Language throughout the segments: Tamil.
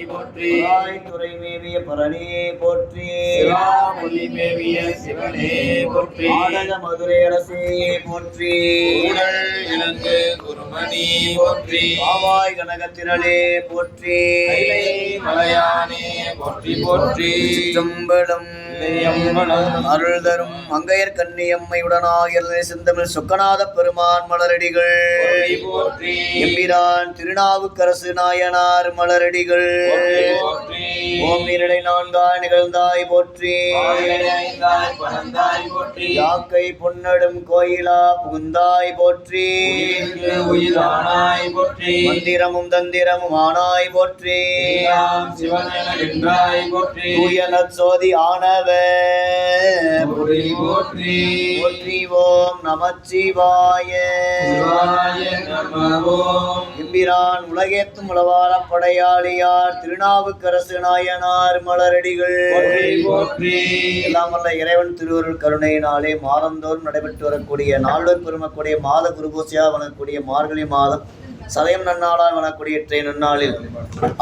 போற்றி. துறை மேவிய பரணியே போற்றி. சிவாமொழி மேவிய சிவனே போற்றி. ஆடக மதுரை அரசே போற்றி. ஊடல் இலங்கு குருமணி போற்றி. காவாய் கனகத்திரளே போற்றி. மலையானே போற்றி போற்றி. சிற்றம்பலம் அருள் தரும் மங்கையர் கன்னியம்மையுடனாகிய செந்தமிழ் சொக்கநாத பெருமான் மலரடிகள் போற்றி. எம்பிரான் திருநாவுக்கரசு நாயனார் மலரடிகள் ஓம் நீரிடை நான்காய் நிகழ்ந்தாய் போற்றி. யாக்கை பொன்னடும் கோயிலா புகுந்தாய் போற்றி. உயிரானாய் போற்றி. மந்திரமும் தந்திரமும் ஆனாய் போற்றி. தூய நற்சோதி ஆனவ போற்றி. போற்றி. ஓம் நமச்சிவாய. எம்பிரான் உலகேத்தும் உளவார படையாளியார் திருநாவுக்கரசு நாயனார் மலரடிகள் எல்லாம் வல்ல இறைவன் திருவருள் கருணையினாலே மாதந்தோறும் நடைபெற்று வரக்கூடிய நாளுடன் பெருமக்கூடிய மாத குருபூசையாக வரக்கூடிய மார்கழி மாதம் சதயம் நன்னாளால் வரக்கூடிய நன்னாளில்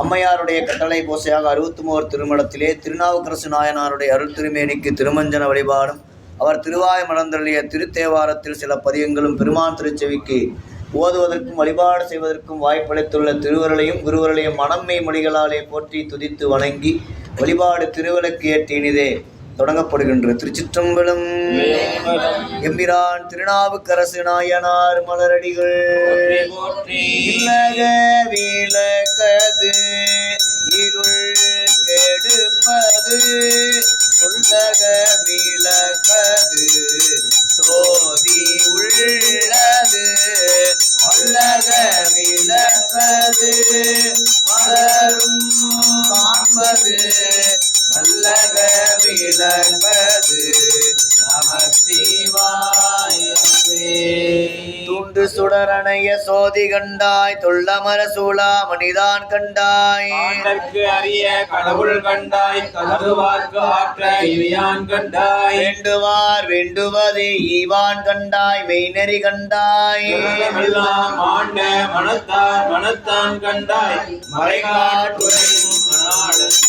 அம்மையாருடைய கட்டளை பூசையாக 63 திருமணத்திலே திருநாவுக்கரசு நாயனாருடைய அருள் திருமேனிக்கு திருமஞ்சன வழிபாடும் அவர் திருவாய் மலர்ந்தள்ளிய திருத்தேவாரத்தில் சில பதியங்களும் பெருமான் திருச்செவிக்கு ஓதுவதற்கும் வழிபாடு செய்வதற்கும் வாய்ப்பளித்துள்ள திருவருளையும் குருவருளையும் மனம்மை மொழிகளாலே போற்றி துதித்து வணங்கி வழிபாடு திருவிளக்கு ஏற்றி இனிதே தொடங்கப்படுகின்ற திருச்சிற்றம்பலம். எம்பிரான் திருநாவுக்கரசு நாயனார் மலரடிகள் இல்லக விளக்கது இருள் கெடுப்பது சொல்லக விளக்கது சோதி உள்ளது அல்லக விளக்கது மலரும் காண்பது நல்லக விளக்கது துண்டு சுடரணைய சோதி கண்டாய் தொல்லமர சூழா மனிதான் கண்டாய் அறிய கடவுள் கண்டாய் கருவார்க்கு ஆற்ற இவையான் கண்டாய் வேண்டுவார் வேண்டுவதே ஈவான் கண்டாய் மெய்நெறி கண்டாய் ஆண்ட மனத்தார் மனத்தான் கண்டாய் மறைகாட்டுரையும் மணாளன்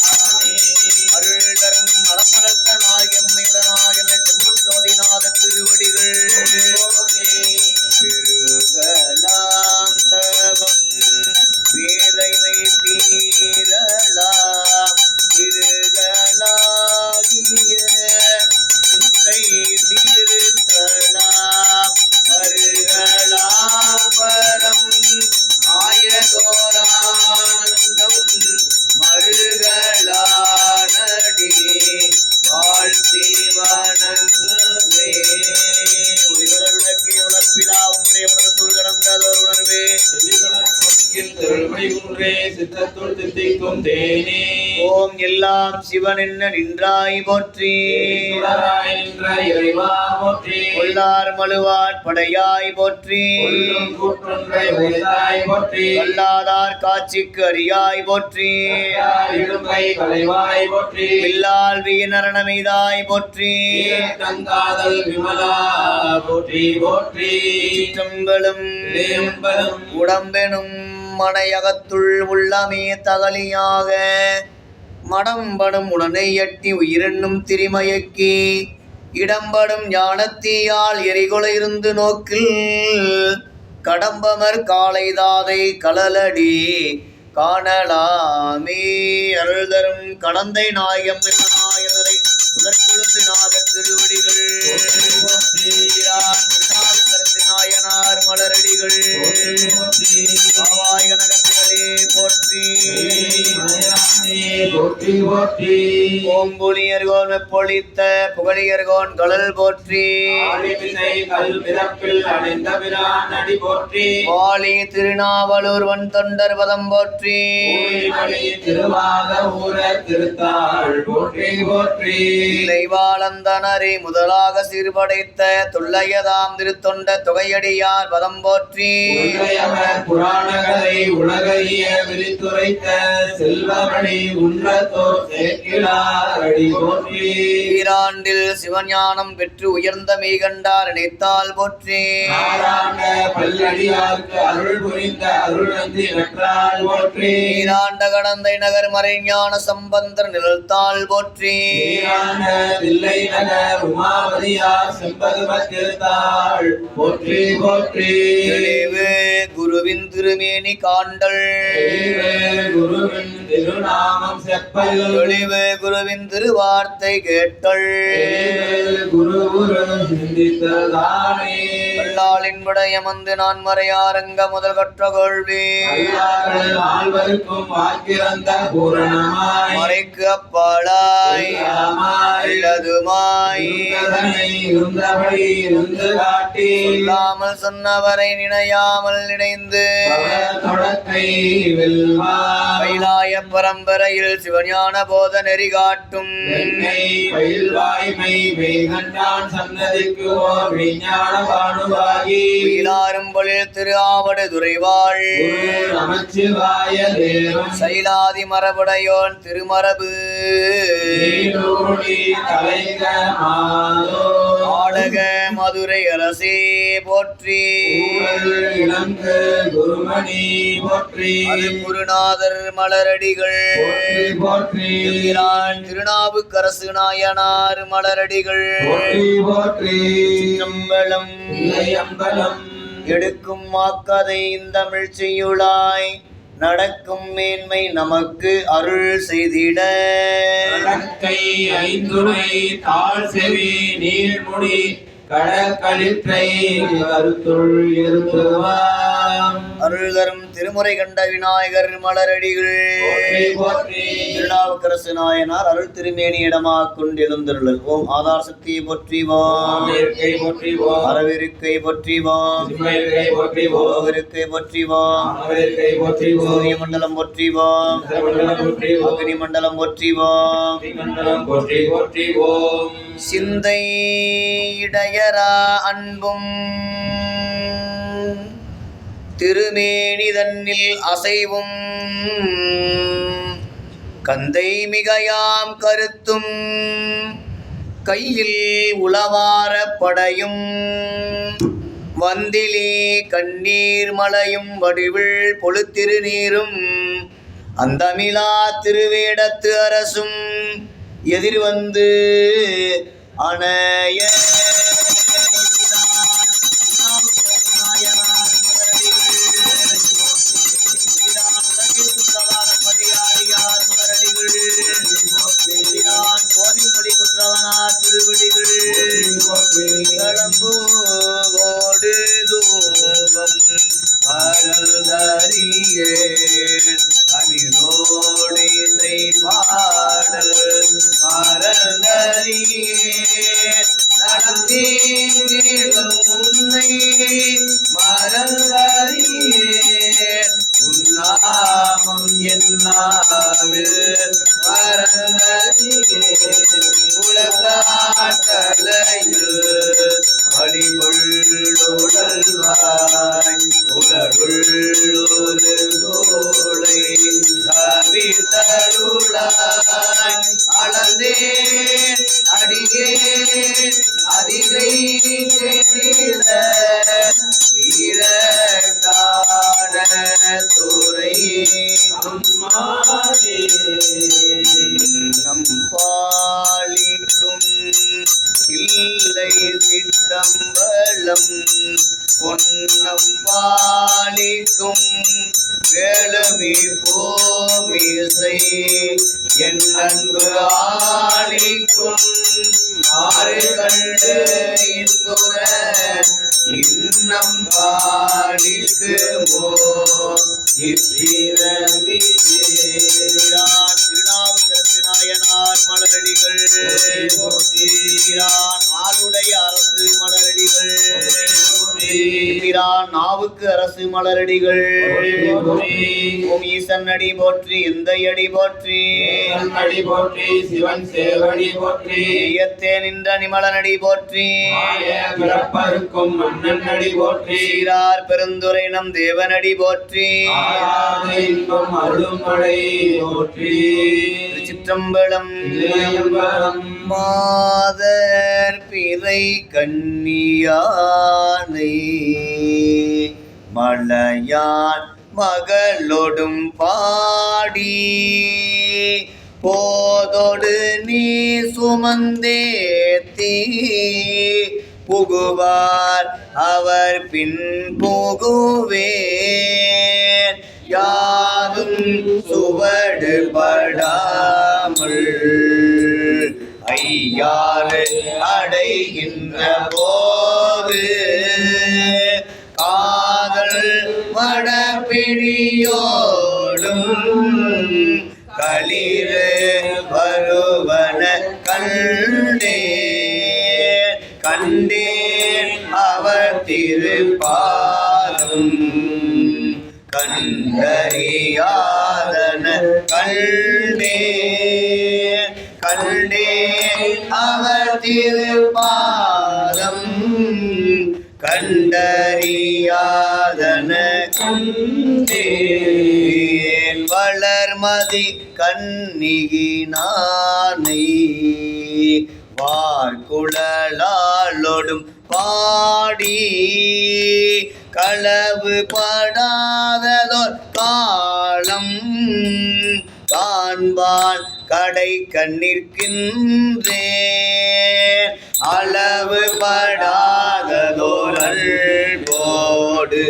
அருள் தரும் மலமலர்த்த நாயம்மையுடனாக செம்புல் சோதிநாத திருவடிகள் பெருகலாம் தவம் வேலைமை தீரலாம் இருகளாகிய சிந்தை தீர்த்தலாம் அருகலாம் பரம் ஆயதோரானந்தம் மருகலானடி வாழ்த்தி வணங்குவே. உரிகளுக்கு உழப்பிலா ஒன்றே உணர்வு தூள் கடந்ததோர் உணர்வே சித்தத்துள் தித்திக்கும் தேனே. ஓம் எல்லாம் சிவன் என்ன நின்றாய் போற்றி. நின்ற இறைவா போற்றி. கொள்ளார் மழுவான் படையாய் போற்றி. கூற்றொன்றை உரைத்தாய் போற்றி. கல்லாதார் காட்சிக்கு அறியாய் போற்றி. இடும்பை கலைவாய் போற்றி. இல்லால் வீணரணமெய்தாய் போற்றி. தங்காதல் விமலா போற்றி போற்றி. சிற்றம்பலம் உடம்பெனும் மனையகத்துள் உள்ளமே தகலியாக மடம்படும் உடனே எட்டி உயிரென்னும் திரிமயக்கி இடம்படும் ஞானத்தீயால் எரிகொலை இருந்து நோக்கில் கடம்பமர் காலை தாதை கலலடி காணலாமே. அருள் தரும் கடந்தை நாயகம் நாயனரை சுடற்குழுந்து நாத திருவடிகள் நாயனார் மலரடிகள் நகத்திலே போற்றி. ஓம்புலியர்கோன் பொழித்த புகழியர்கோன் கடல் போற்றி. வாலி திருநாவலூர் வன் தொண்டர் பதம் போற்றி. திருவாத ஊர திருத்தாள் போற்றி போற்றி. தெய்வாளந்தனரை முதலாக சீர்படைத்த துள்ளையதாம் திருத்தொண்ட தொகையடியார் பதம் போற்றி. புராணங்களை உலகைய விரித்துரைத்த செல்வமணி உன் குன்றத்தோர் சேக்கிழார் அடி போற்றி. ஈராண்டில் சிவஞானம் பெற்று உயர்ந்த மெய்கண்டார் நினைத்தால் போற்றி. ஆராண்ட பல்லடியார்க்கு அருள் புரிந்த அருள் நந்தி நற்றால் போற்றி. ஈராண்ட கடந்தை நகர் மறைஞான சம்பந்தர் நிழல்தாள் போற்றி. ஈராண்ட தில்லை நகர் உமாபதியார் செம்பதுமத்திருத்தாள் போற்றி போற்றி. தெளிவு குருவின் திருமேனி காண்டல். தெளிவு குருவின் திருநாமம் செப்பல். தெளிவு குருவின் திருவார்த்தை கேட்டல். தெளிவு குரு குரு சிந்தித்ததானே. கல்லாளின் விடயமந்து நான் மறையாரங்க முதல் கற்ற கொள்வி. அல்லாக்கள் ஆழ்வருக்கும் வாக்கிறந்த பூரணமாய் மறைக்கு அப்பாளாய் இல்லதுமாய் இருந்தபடி இருந்து காட்டி சொல்லாமல் சொன்னவரை நினையாமல் நினைந்து தொடக்கை வெல்வாய். கைலாய பரம்பரையில் சிவஞான போத நெறி காட்டும் என்னை பயில்வாய்மை மெய்கண்டான் சன்னதிக்கு ஓர் விஞ்ஞான பாணுவாகி உயிலாரும் பொழில் திரு ஆவடு துறைவாள் குரு நமச்சிவாய தேவன் சைலாதி மரபுடையோன் திருமரபு நீடூழி தலைக மாதோ. ஆடக மதுரை அரசே போற்றி. ஊழல் இளங்கு குருமணி போற்றி. அது குருநாதர் மலரடிகள் போற்றி போற்றி எம்பிரான் திருநாவுக்கரசு நாயனார் மலரடிகள் போற்றி போற்றி. சிற்றம்பலம் இல்லை அம்பலம் எடுக்கும் மாக்கதை இந்தமிழ் செய்யுளாய் நடக்கும் மேன்மை நமக்கு அருள் செய்திட கடற்கை ஐந்துணை தாழ் செவி நீர்முடி கடற்களிற்றை கருத்துள் இருத்துவாம். அருள் தரும் திருமுறை கண்ட விநாயகர் மலரடிகள் போற்றி போற்றி திருநாவுக்கரசு நாயனார் அருள் திருமேனி இடமாக கொண்டு எழுந்தருளல். ஓம் ஆதார் சக்தியை போற்றிவோம். இருக்கை போற்றிவோம். அறவிருக்கை போற்றிவோம். சிம்மயிருக்கை போற்றிவோம். இருக்கை போற்றிவோம். அமரிருக்கை போற்றிவோம். சூரிய மண்டலம் போற்றிவோம். மண்டலம் போற்றிவோம். அக்னி மண்டலம் போற்றிவோம். மண்டலம் போற்றி போற்றிவோம். சிந்தை இடையரா அன்பும் திருமேனி தன்னில் அசைவும் கந்தை மிகையாம் கருத்தும் கையில் உளவார படையும் வந்திலி கண்ணீர் மலையும் வடிவில் பொழுத்திரு நீரும் அந்தமிலா திருவேடத்து அரசும் எதிர் வந்து அணைய கோதிமொழி குற்றவனார் திருவடிகள் களம்பூவோடு தூபம் அருந்தறியே தமிழோடு இசை பாடல் மறந்தறியே நடந்தேன் உன்னை மறந்தறியே உன்னாமம் என்னாவில் மறந்தறியே உலகாட்டலையில் வழிகொள்ளுடல்வாய் உலகுள்ளொரு சோலை தவித்தருளாய் அளந்தேன் அடியேன் அதிகை தெரிந்த வீரகான துறை நம் பாலிக்கும் இல்லை சிற்றம்பலம் பொன்னம் பாலிக்கும் வேளமி போமிசை என் அன்பு ஆளிக்கும் ஆறு கண்டு இன்புற இன்னம் பாலிக்கு மோ திருநாவுக்கரசு நாயனார் மலரடிகள் ஆளுடைய அரசு மலரடிகள் ஈரான் நாவுக்கு அரசு மலரடிகள் ஓம் ஈசன் அடி போற்றி இந்த அடி போற்றி அடி போற்றி சிவன் சேவடி போற்றி ஈயத்தே நின்ற நிமலனடி போற்றி பிறப்பருக்கும் மன்னன் அடி போற்றி சீரார் பெருந்துரை நம் தேவனடி போற்றி இன்பம் அருளும் மழை போற்றி சிற்றம்பலம் மாதர் பிறை கண்ணியானை மலையான் மகளொடும் பாடி போதொடு நீ சுமந்தேத்தி புகுவார் அவர் பின் புகுவேன் யாதும் சுவடுபடாமல் ஐயாறு அடைகின்ற போது காதல் மடப்பிடியோடும் களிறு வருவன கண்டேன் அவர் திருப்பாதம் கண்டறியாதன கண்டேன் அவர் திருப்பாதம் கண்டறியாதன கண்டேன் வளர்மதி கண்ணியினானை வார்குழலாளொடும் பாடி களவு படாததோர் காலம் காண்பான் கடை கண்ணிற்கின்றேன் அளவு படாததோர் அல்போடு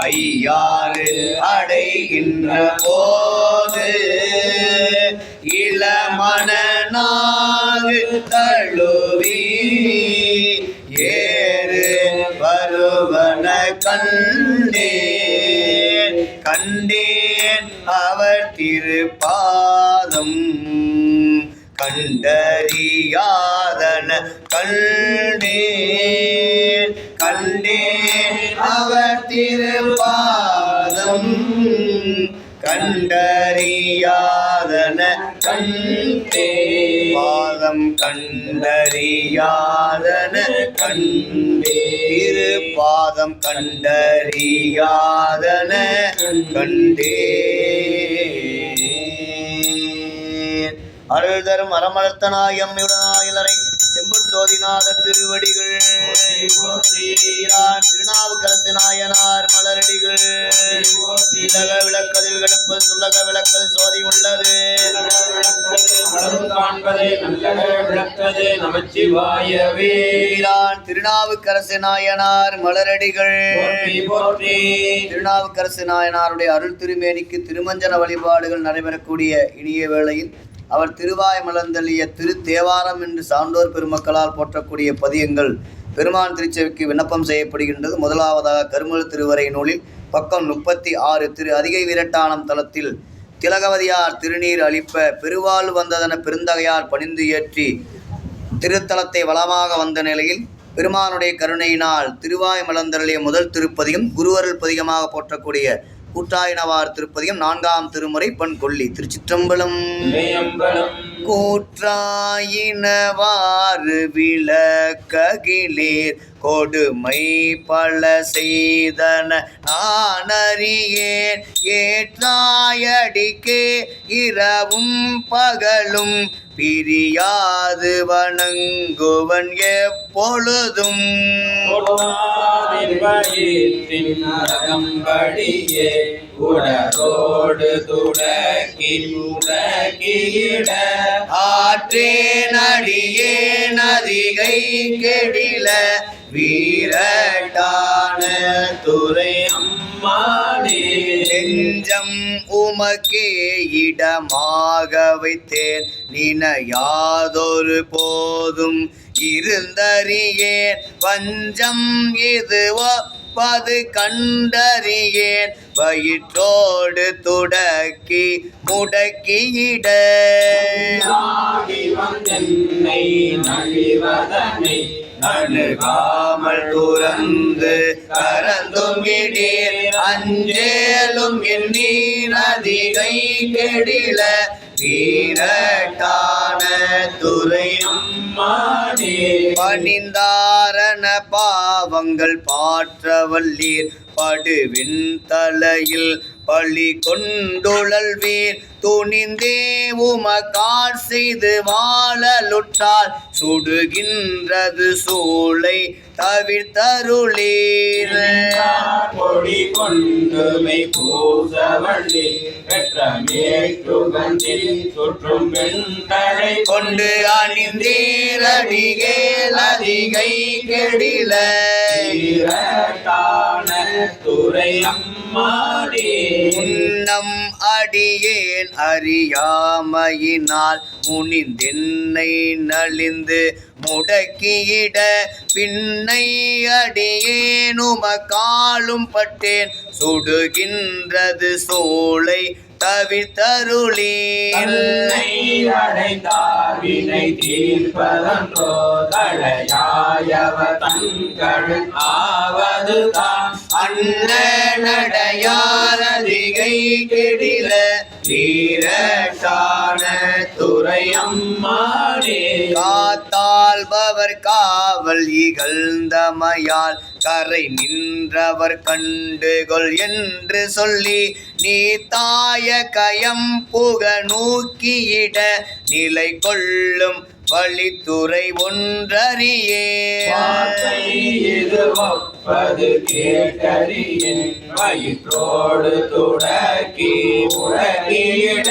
ஐயாறு அடைகின்ற போது இளமணனாகு தழுவி ஏறு வருவன கண்டேன் அவர் திருப்பாதம் கண்டறியாதன கண்டேன் அவர் திருப்பாதம் கண்டறியாதன பாதம் கண்டறியாதன திருப்பாதம் கண்டறியாதன அருள் தரும் அறமளத்தனாய் எம்மையுடனாயிலரை செம்புட் சோதிநாத திருவடிகள் திருநாவுக்கரசு நாயனார் மலரடிகள் இலக விளக்கதில் கடுப்பு சுல்லக விளக்கது சோதி உள்ளது திருநாவுக்கரசு நாயனார் மலரடிகள் திருநாவுக்கரசு நாயனாருடைய அருள் திருமேனிக்கு திருமஞ்சன வழிபாடுகள் நடைபெறக்கூடிய இனிய வேளையில் அவர் திருவாய் மலர்ந்தளிய திரு தேவாரம் என்று சான்றோர் பெருமக்களால் போற்றக்கூடிய பதியங்கள் பெருமான் திருச்செவிக்கு விண்ணப்பம் செய்யப்படுகின்றது. முதலாவதாக கருமழு திருவரை நூலில் பக்கம் 36 திரு அதிகை விரட்டானம் தலத்தில் திலகவதியார் திருநீர் அளிப்ப பெருவாள் வந்ததென பெருந்தகையார் பணிந்து ஏற்றி திருத்தலத்தை வளமாக வந்த நிலையில் பெருமானுடைய கருணையினால் திருவாய் மலர்ந்தளிய முதல் திருப்பதிகம் குருவருள் பதிகமாக போற்றக்கூடிய கூற்றாயினவார் திருப்பதிகம் 4ஆம் திருமுறை பண் கொல்லி. திருச்சிற்றம்பலம். கூற்றாயினவாறு விளக்ககிலேர் கொடுமை பல செய்தன நானறியேன் ஏற்றாயடிக்கே இரவும் பகலும் பிரியாது வணங்குவன் எப்பொழுதும் உடரோடு துடக்கிட ஆற்றேன் அடியே நதிகை கெடில வீரட்டான துறை அம்மானே நெஞ்சம் உமக்கே இடமாக வைத்தேன் நினையாதொரு போதும் இருந்தறியேன் வஞ்சம் இதுவோ பது கண்டறியேன் வயிற்றோடு துடக்கி முடக்கியிட நழிவதனை அணுகாமல் துறந்து கரந்தும் இடீர் அஞ்சேலும் எண்ணீர் அதிகை கெடில வீரட்டான துறையும் பணிந்தாரண பாவங்கள் பாற்றவல்லீர் படுவின் தலையில் பழி கொண்டுழல்வீர் துணிந்தே உமக்கார் செய்து வாழலுற்றால் சுடுகின்றது சூளை தவிர்த்தருளீர் பொடி கொண்டுமை பூசவள்ளி பெற்ற மேற்றுகந்தில் சுற்றும் வெண்தழை கொண்டு அணிந்தீரடிகேல் அதிகை கெடில வீரட்டான துறையம்மானே முன்னம் அடியேன் அறியாமையினால் முனிந்தென்னை நலிந்து முடக்கியிட பின்னை அடியேன் உமக்காலும் பட்டேன் சுடுகின்றது சூளை தவிர்த்தருளீர் அடைந்தார் வினை தீர்ப்பதன்றோ தழையாயவ தங்கள் ஆவதுதான் அன்ன நடையாரதிகை கெடில வீரட்டான துறையம்மானே காத்தாள்பவர் காவல் இகழ்ந்தமையால் கரை நின்றவர் கண்டுகொள் என்று சொல்லி நீ தாய கயம் புக நூக்கியிட நிலை கொள்ளும் வழித்துறை ஒன்றறியே இது ஒப்பது கேட்டறியேன் வயிற்றோடு துடக்கி உலகிட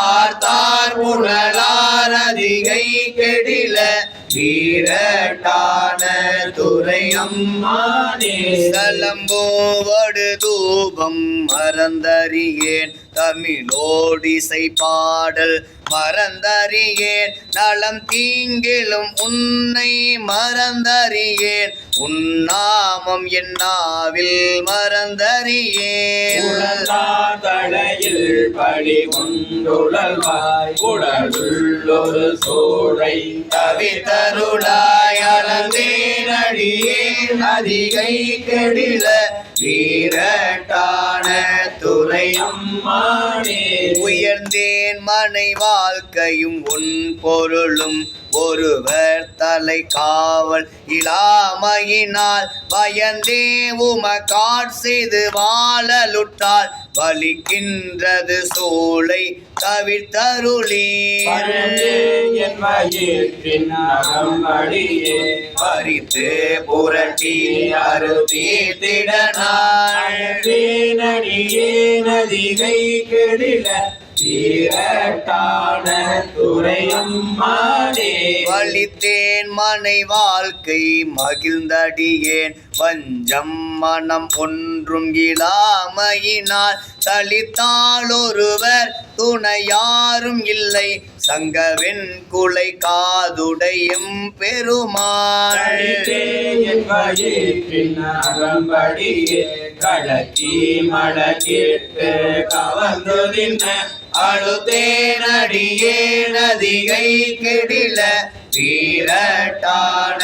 ஆர்த்தார் புனலார் அதிகை கெடில வீரட்டான துறையம்மானே சலம்போவடு தூபம் மறந்தறியேன் தமிழோடிசை பாடல் மறந்தறியேன் நலம் தீங்கிலும் உன்னை மறந்தறியேன் உன்னாமம் என்னாவில் மறந்தறியேன் தலையில் பழி கொண்டுழல்வாய் உடலுள்ளொரு சோழை தவித்தருளாய் அளந்தேனடியேன் அதிகை கெடில வீரட்டான துறையம்மானே உயர்ந்தேன் மனை வாழ்க்கையும் உன் பொருளும் ஒருவர் தலை காவல் இலாமையினால் பயந்தே உமக்காட் செய்து வாழலுற்றால் வலிக்கின்றது சூளை தவிர்த்தருளீர் என் வயிற்றின் அகம்படியே பறித்து புரட்டி அறுத்தீர்த்திடனாய் நடியே நதிகை கெடில வீரட்டான துறையம்மானே வலித்தேன் மனை வாழ்க்கை மகிழ்ந்தடியேன் வஞ்சம் மனம் ஒன்றும் இலாமையினால் தளித்தாள் ஒருவர் துணையாரும் இல்லை சங்கவெண் குலை காதுடையும் பெருமாள் அகம்படியே களத்தி மழக்கிட்டு கவர்ந்துதின்ன அழுத்தேனடியே நதிகை கெடில வீரட்டான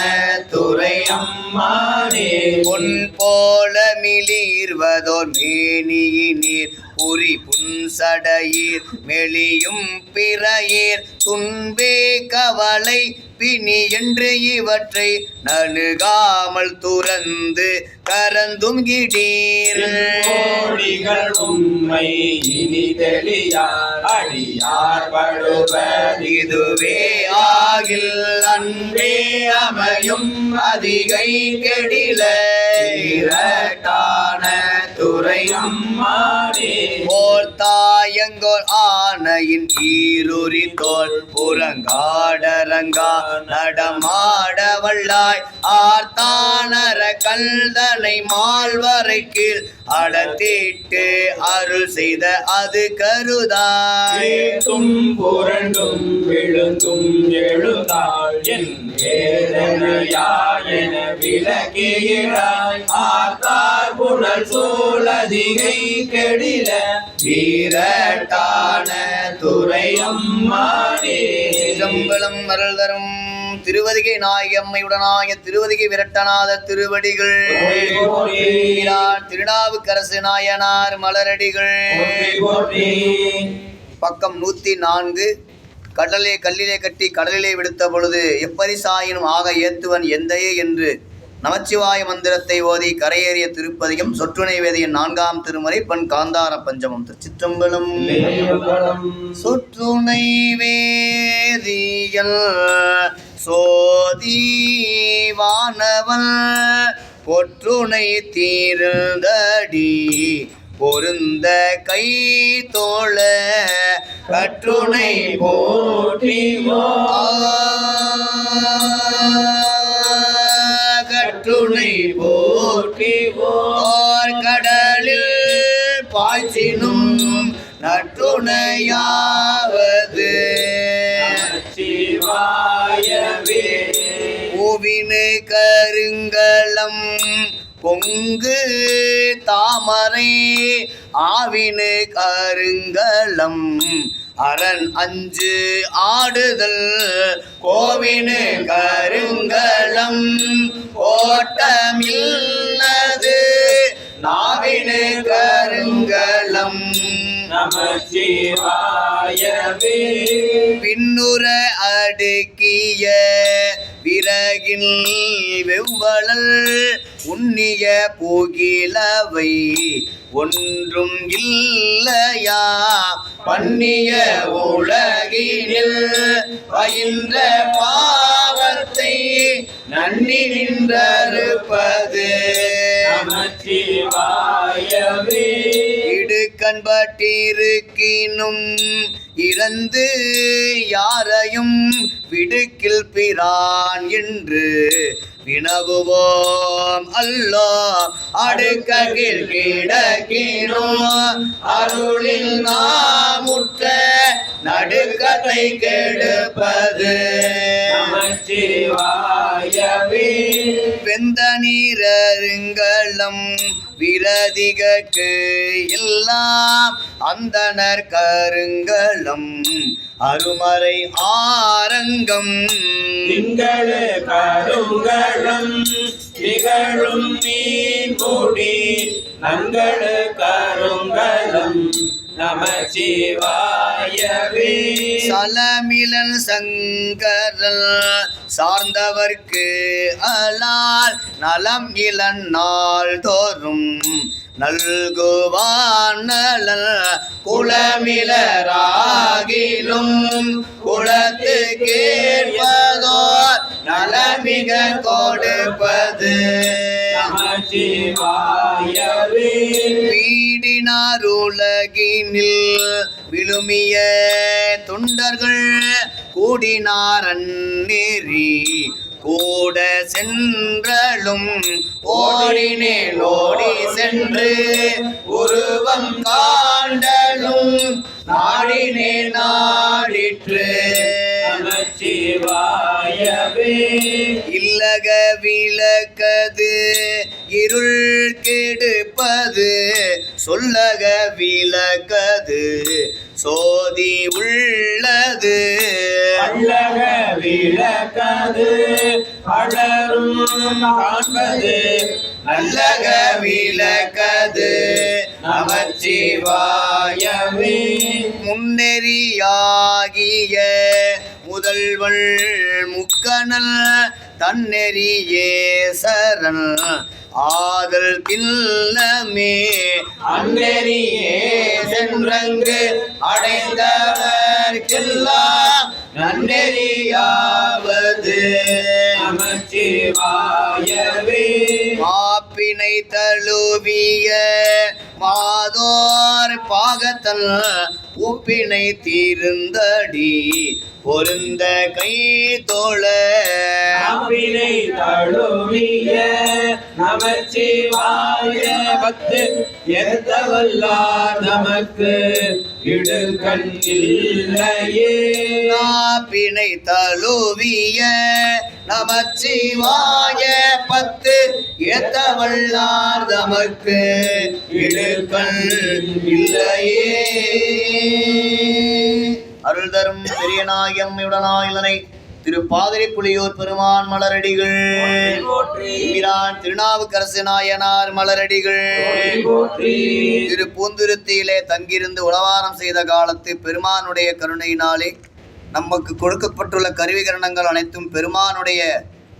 துறையம்மானே பொன் போல மிளீர்வதோர் மேனியினீர் புரி புன்சடையீர் மெலியும் பிறையீர் துன்பே கவலை பிணி என்று இவற்றை நணுகாமல் துறந்து கரந்தும் இடீர் கோடிகள் உண்மை இனி தெளியார் அடியார் படுவர் இதுவே ஆகில் அன்பே அமையும் அதிகை கெடில இரட்டான துறையம்மானே போர் தாயங்கோர் ஆனையின் ஈருரித்தோல் புறங்காடரங்கா நடமாட வல்லாய் ஆர்த்தானர கல்தனை மால்வரை கீழ் அடத்திட்டு அருள் செய்த அது கருதாய் புரண்டும் விழுந்தும் எழுதாள் என் வேதனையாயன விலகியிடாய் ஆத்தார் புனல் சோழதிகை கெடில வீரட்டான துறையம்மானே சிதம்பலம் அருள் தரும் திருவதிகை நாயகம்மையுடனாய திருவதிகை விரட்டநாத திருவடிகள், திருநாவுக்கரசு நாயனார் மலரடிகள். பக்கம் 104. கல்லிலே கட்டி கடலிலே விடுத்த பொழுது எப்பரிசாயினும் ஆக ஏத்துவன் எந்தையே என்று நமச்சிவாய மந்திரத்தை ஓதி கரையேறிய திருப்பதிகம் சொற்றுணை வேதியின் 4ஆம் திருமுறை பண் காந்தார பஞ்சமம். திருச்சிற்றம்பலம். சொற்றுணை வேதியல் சோதி வானவன் பொற்றுணை தீர்ந்தடி பொருந்த கை தோழ கற்றுணை போற்றிவோ கற்றுணை போற்றிவோர் கடலில் பாய்ச்சினும் நற்றுணையாவது சிவாயவே. பூவினு கருங்கலம் பொங்கு தாமரை ஆவினு கருங்கலம் அரண் அஞ்சு ஆடுதல் கோவினு கருங்கலம் ஓட்டமில்லது நாவினு கருங்கலம் நமச்சிவாயவே. பின்னுற அடுக்கிய விறகில் வெவ்வளல் உன்னிய புகிலவை ஒன்றும் இல்லையா பண்ணிய உலகினில் பயின்ற பாவத்தை நன்னி நின்றறுப்பது நமச்சிவாயவே. இடுக்கண்பட்டிருக்கினும் இறந்து யாரையும் விடுக்கில் பிரான் என்று வினவுவோம் அல்லோ அடுக்கில் கிடக்கினோம் அருளில் நாமுற்ற நடுக்கத்தை கெடுப்பது நமச்சிவாயவே. வெந்த நீரருங்கலம் விரதிகற்கு எல்லாம் அந்தனர் கருங்கலம் அருமறை ஆரங்கம் திங்களு கருங்கலம் திகழும் மீன் மூடி நங்களு கருங்கலம் நமச்சிவாயவே. சலமிலன் சங்கரல் சார்ந்தவர்க்கு அலால் நலம் இளன் நாள் தோறும் நல்குவான் நலன் குளமிலராகிலும் குளத்து கேட்பதோர் நலமிக கொடுப்பது நமச்சிவாயவே. வீடினார் உலகினில் விழுமிய தொண்டர்கள் கூடினார் அந்நெறி கூட சென்றலும் ஓடினேன் ஓடி சென்று உருவம் காண்டலும் நாடினே நாடிற்று நமச்சிவாயவே. இல்லக விளக்கது இருள் கெடுப்பது சொல்லக விளக்கது சோதி உள்ளது அல்லக விளக்கது அழரும் காண்பது நல்லக விளக்கது நமச்சிவாயவே. முன்னெறியாகிய முதல்வள் முக்கணல் தன்னெறியே சரண் ஆதல் பின்னமே அந்நெறியே சென்றங்கு அடைந்தவர்க்கெல்லாம் நன்னெறியாவது நமச்சிவாயவே. மாப்பினை தழுவிய மாதோர் பாகத்தல் உப்பினை தீர்ந்தடி பொருந்த கை தோழ மாப்பினை தழுவிய நமச்சிவாய பத்து எத்தவல்லார் நமக்கு இடுக்கண் இல்லையே. நாப்பினை தழுவிய நமச்சிவாய பத்து ஏத்தவல்லார் தமக்கு இடுக்கண் இல்லையே. அருள் தரும் பெரியனாயம்மையுடனாயிலனை திரு பாதிரி புலியூர் பெருமான் மலரடிகள், பிரான் திருநாவுக்கரசு நாயனார் மலரடிகள், திரு பூந்துருத்தியிலே தங்கியிருந்து உளவாரம் செய்த காலத்து பெருமானுடைய கருணையினாலே நமக்கு கொடுக்கப்பட்டுள்ள கருவிகரணங்கள் அனைத்தும் பெருமானுடைய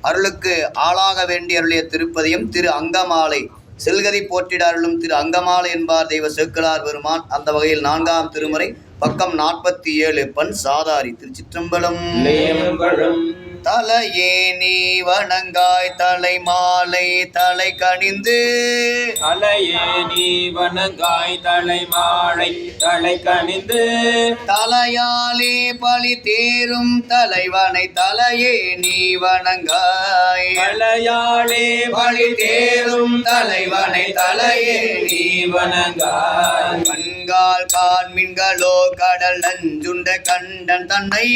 அருளுக்கு ஆளாக வேண்டி அருளிய திருப்பதியும் திரு அங்கமாலை செல்கதி போற்றிட அருளும் திரு அங்கமாலை என்பார் தெய்வ சேக்கிழார் பெருமான். அந்த வகையில் 4ஆம் திருமுறை பக்கம் 47 பண் சாதாரி. திருச்சிற்றம்பலம். தலையே நீ வணங்காய் தலை மாலை தலை கணிந்து, தலையே நீ வணங்காய் தலை மாலை தலை கணிந்து, தலையாலே பழி தேரும் தலைவனை தலையே நீ வணங்காய், தலையாலே பழி தேரும் தலைவனை தலையே நீ வணங்காய். கண்கால் காண்மின்களோ கடல் நஞ்சுண்ட கண்டன் தன்னை,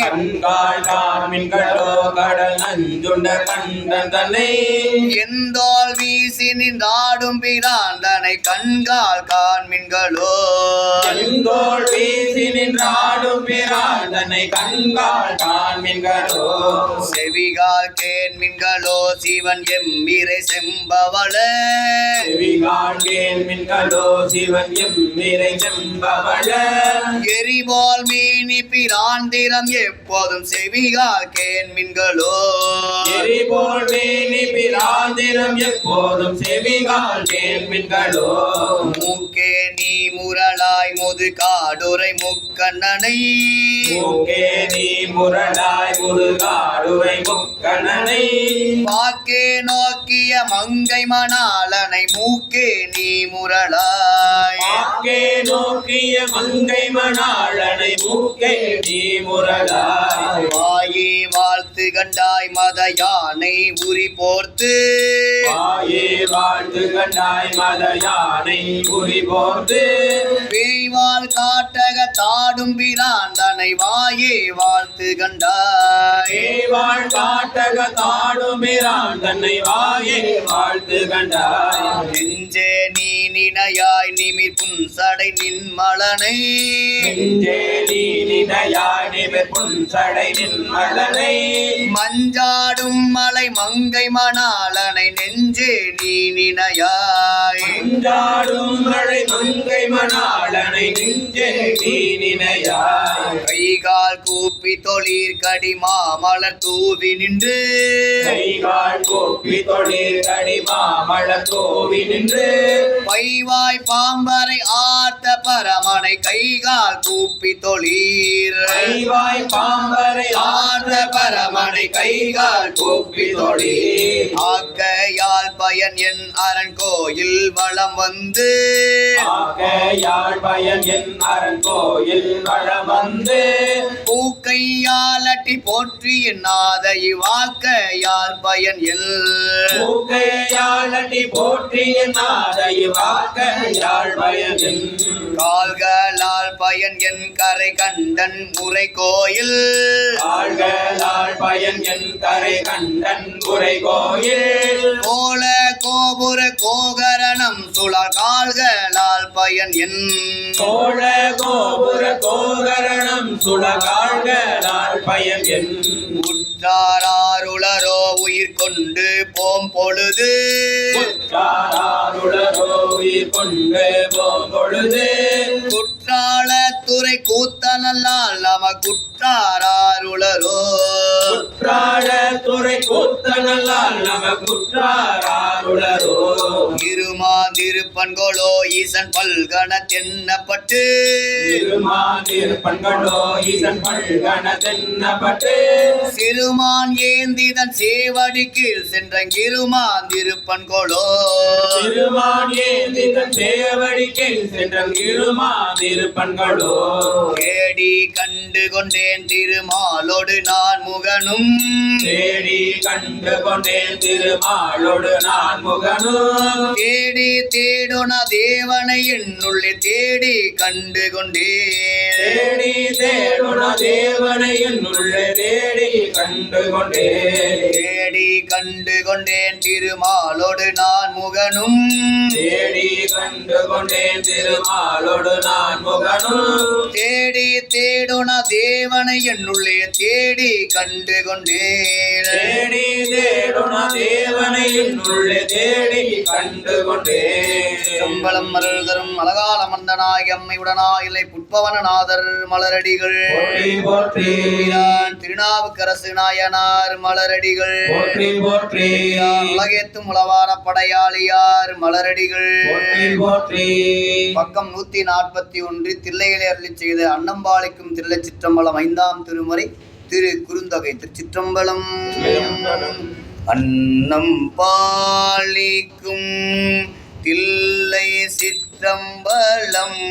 கண்கால் காண்மின்களோ கடல் நஞ்சுண்ட கண்டன் தன்னை, எந்தோல் வீசி நின்றாடும் பிராந்தனை கண்கால் காண்மின்களோ, எந்தோள் வீசி நின்றாடும் பிராந்தனை கண்கால் காண்மின்களோ, செவிகால் கேண்மின்களோ சிவன் எம்மிரை செம்பவள, செவிகால் கேண்மின்களோ சிவன் எம்மிரை செம்பவள, எரிபோல் மீனி பிராந்திரம் எப்போதும் செவிகால் கேண்மின்களோ, எரிபோல் மேனி பிராந்திரம் எப்போதும் செவிகால் கேண்மின்களோ, மூக்கே நீ முரளாய் முது காடுரை முக்கண்ணனை, மூக்கே நீ முரடாய் முருகாடுரை முக்கணனை, வாக்கே நோக்கிய மங்கை மணாளனை மூக்கே நீ முரளாய், வாக்கே நோக்கிய மங்கை மணாளனை மூக்கே நீ முரடாய், வாயே வாழ்த்து கண்டாய் மத யானை உரி போர்த்து, வாயே வாழ்த்து கண்டாய் மத யானை புரி போர்த்து, பேய்வாள் காட்டக தாடும் பிராந்தனை வாயே வாழ்த்து கண்டாய், வாழ் காட்டக தாடுமிரான் தன்னை வாயே வாழ்த்து கண்டாய், நெஞ்சே நீ நினையாய் நிமிர் புன்சடை நின்மலனை, நெஞ்சே நீ நினையாய் நிமிர் புன்சடை நின்மலனை, மஞ்சாடும் மலை மங்கை மணாளனை நெஞ்சே நீ நினையாய், மஞ்சாடும் மழை மங்கை மணாளனை நெஞ்சே நீ நினையாய், கைகால் கூப்பி தொழிற் கடி மாமலர் தூவி நின்று, கைகால் கூப்பி தொழிற் கடி மாமலர் தூவி நின்று, பைவாய் பாம்பரை ஆர்த்த பரமனை கைகால் கூப்பி தொழீர், கைவாய் பாம்பரை ஆர்த்த பரமனை கைகால் கூப்பி தொழீர், ஆக்கையால் பயன் என் அரண் கோயில் வளம் வந்து, ஆக்கையால் பயன் என் அரண் கோயில் வளம் வந்து, பூக்கையால் அட்டி போற்றி நாத இவ்வாக்கையால் பயன் எல், பூக்கையால் அடி போற்றிய நாதை வாக்கையால் பயன் என், கால்களால் பயன் என் கரை கண்டன் உரை கோயில், கால்களால் பயன் என் கரை கண்டன் உரை கோயில், கோல கோபுர கோகரணம் சுழல் கால்களால் பயன் என், சோழ கோபுர கோகரணம் சுழகால்களால் பயன் என், உற்றாருளரோ உயிர் கொண்டு போம் பொழுது, உற்றாருளரோ உயிர் கொண்டு போம்பொழுது, குற்றாலத்துறை கூத்தனல்லால் நம குற்றாருளரோ, குற்றால துறை கூத்தனல்லால் நம குற்றாருளரோ, இருமாதிருப்பன்கோளோ ஈசன் பல்கண தென்னப்பட்டு, திருமாதிருப்பன்களோ ஈசன் பல்கண தென்னப்பட்டு, சிறுமான் ஏந்திதன் சேவடி கீழ் சென்ற இருமாந்திருப்பன்கோளோ, திருமான் ஏந்திதன் சேவடிக்கு சென்ற இருமாதிருப்பன்களோ, தேடி கண்டு கொண்டேன் திருமாலோடு நான் முகனும், தேடி கண்டு கொண்டேன் திருமாலோடு நான் முகனும், தேடி தேடுன தேவனை என்னுள்ளே தேடி கண்டு கொண்டேன். தேடி தேடுன தேவனை என்னுள்ளே தேடி கண்டு கொண்டேன். தேடி கண்டு கொண்டேன் திருமாலோடு நான் முகனும். தேடி கண்டு கொண்டேன் திருமாலோடு நான் முகனும். தேடி தேடுன தேவனை என்னுள்ளே தேடி கண்டு கொண்டேன். தேடி தேடுன தேவனை என்னுள்ளே தேடி கண்டு கொண்டேன். சம்பளம் மருள் தரும் அழகால மந்தனாகி அம்மையுடனாயிலை புட்பவனநாதர் மலரடிகள். போற்றி போற்றி திருநாவுக்கரசு நாயனார் மலரடிகள். போற்றி போற்றி உலகேத்தும் உளவார படையாளியார் மலரடிகள். போற்றி போற்றி. பக்கம் 141 தில்லையிலே அருளி செய்த அன்னம்பாளிக்கும் தில்லை சிற்றம்பலம் 5ஆம் திருமுறை திரு குறுந்தொகை. திருச்சிற்றம்பலம். அன்னம் பாலிக்கும் தில்லை சிற்றம்பலம்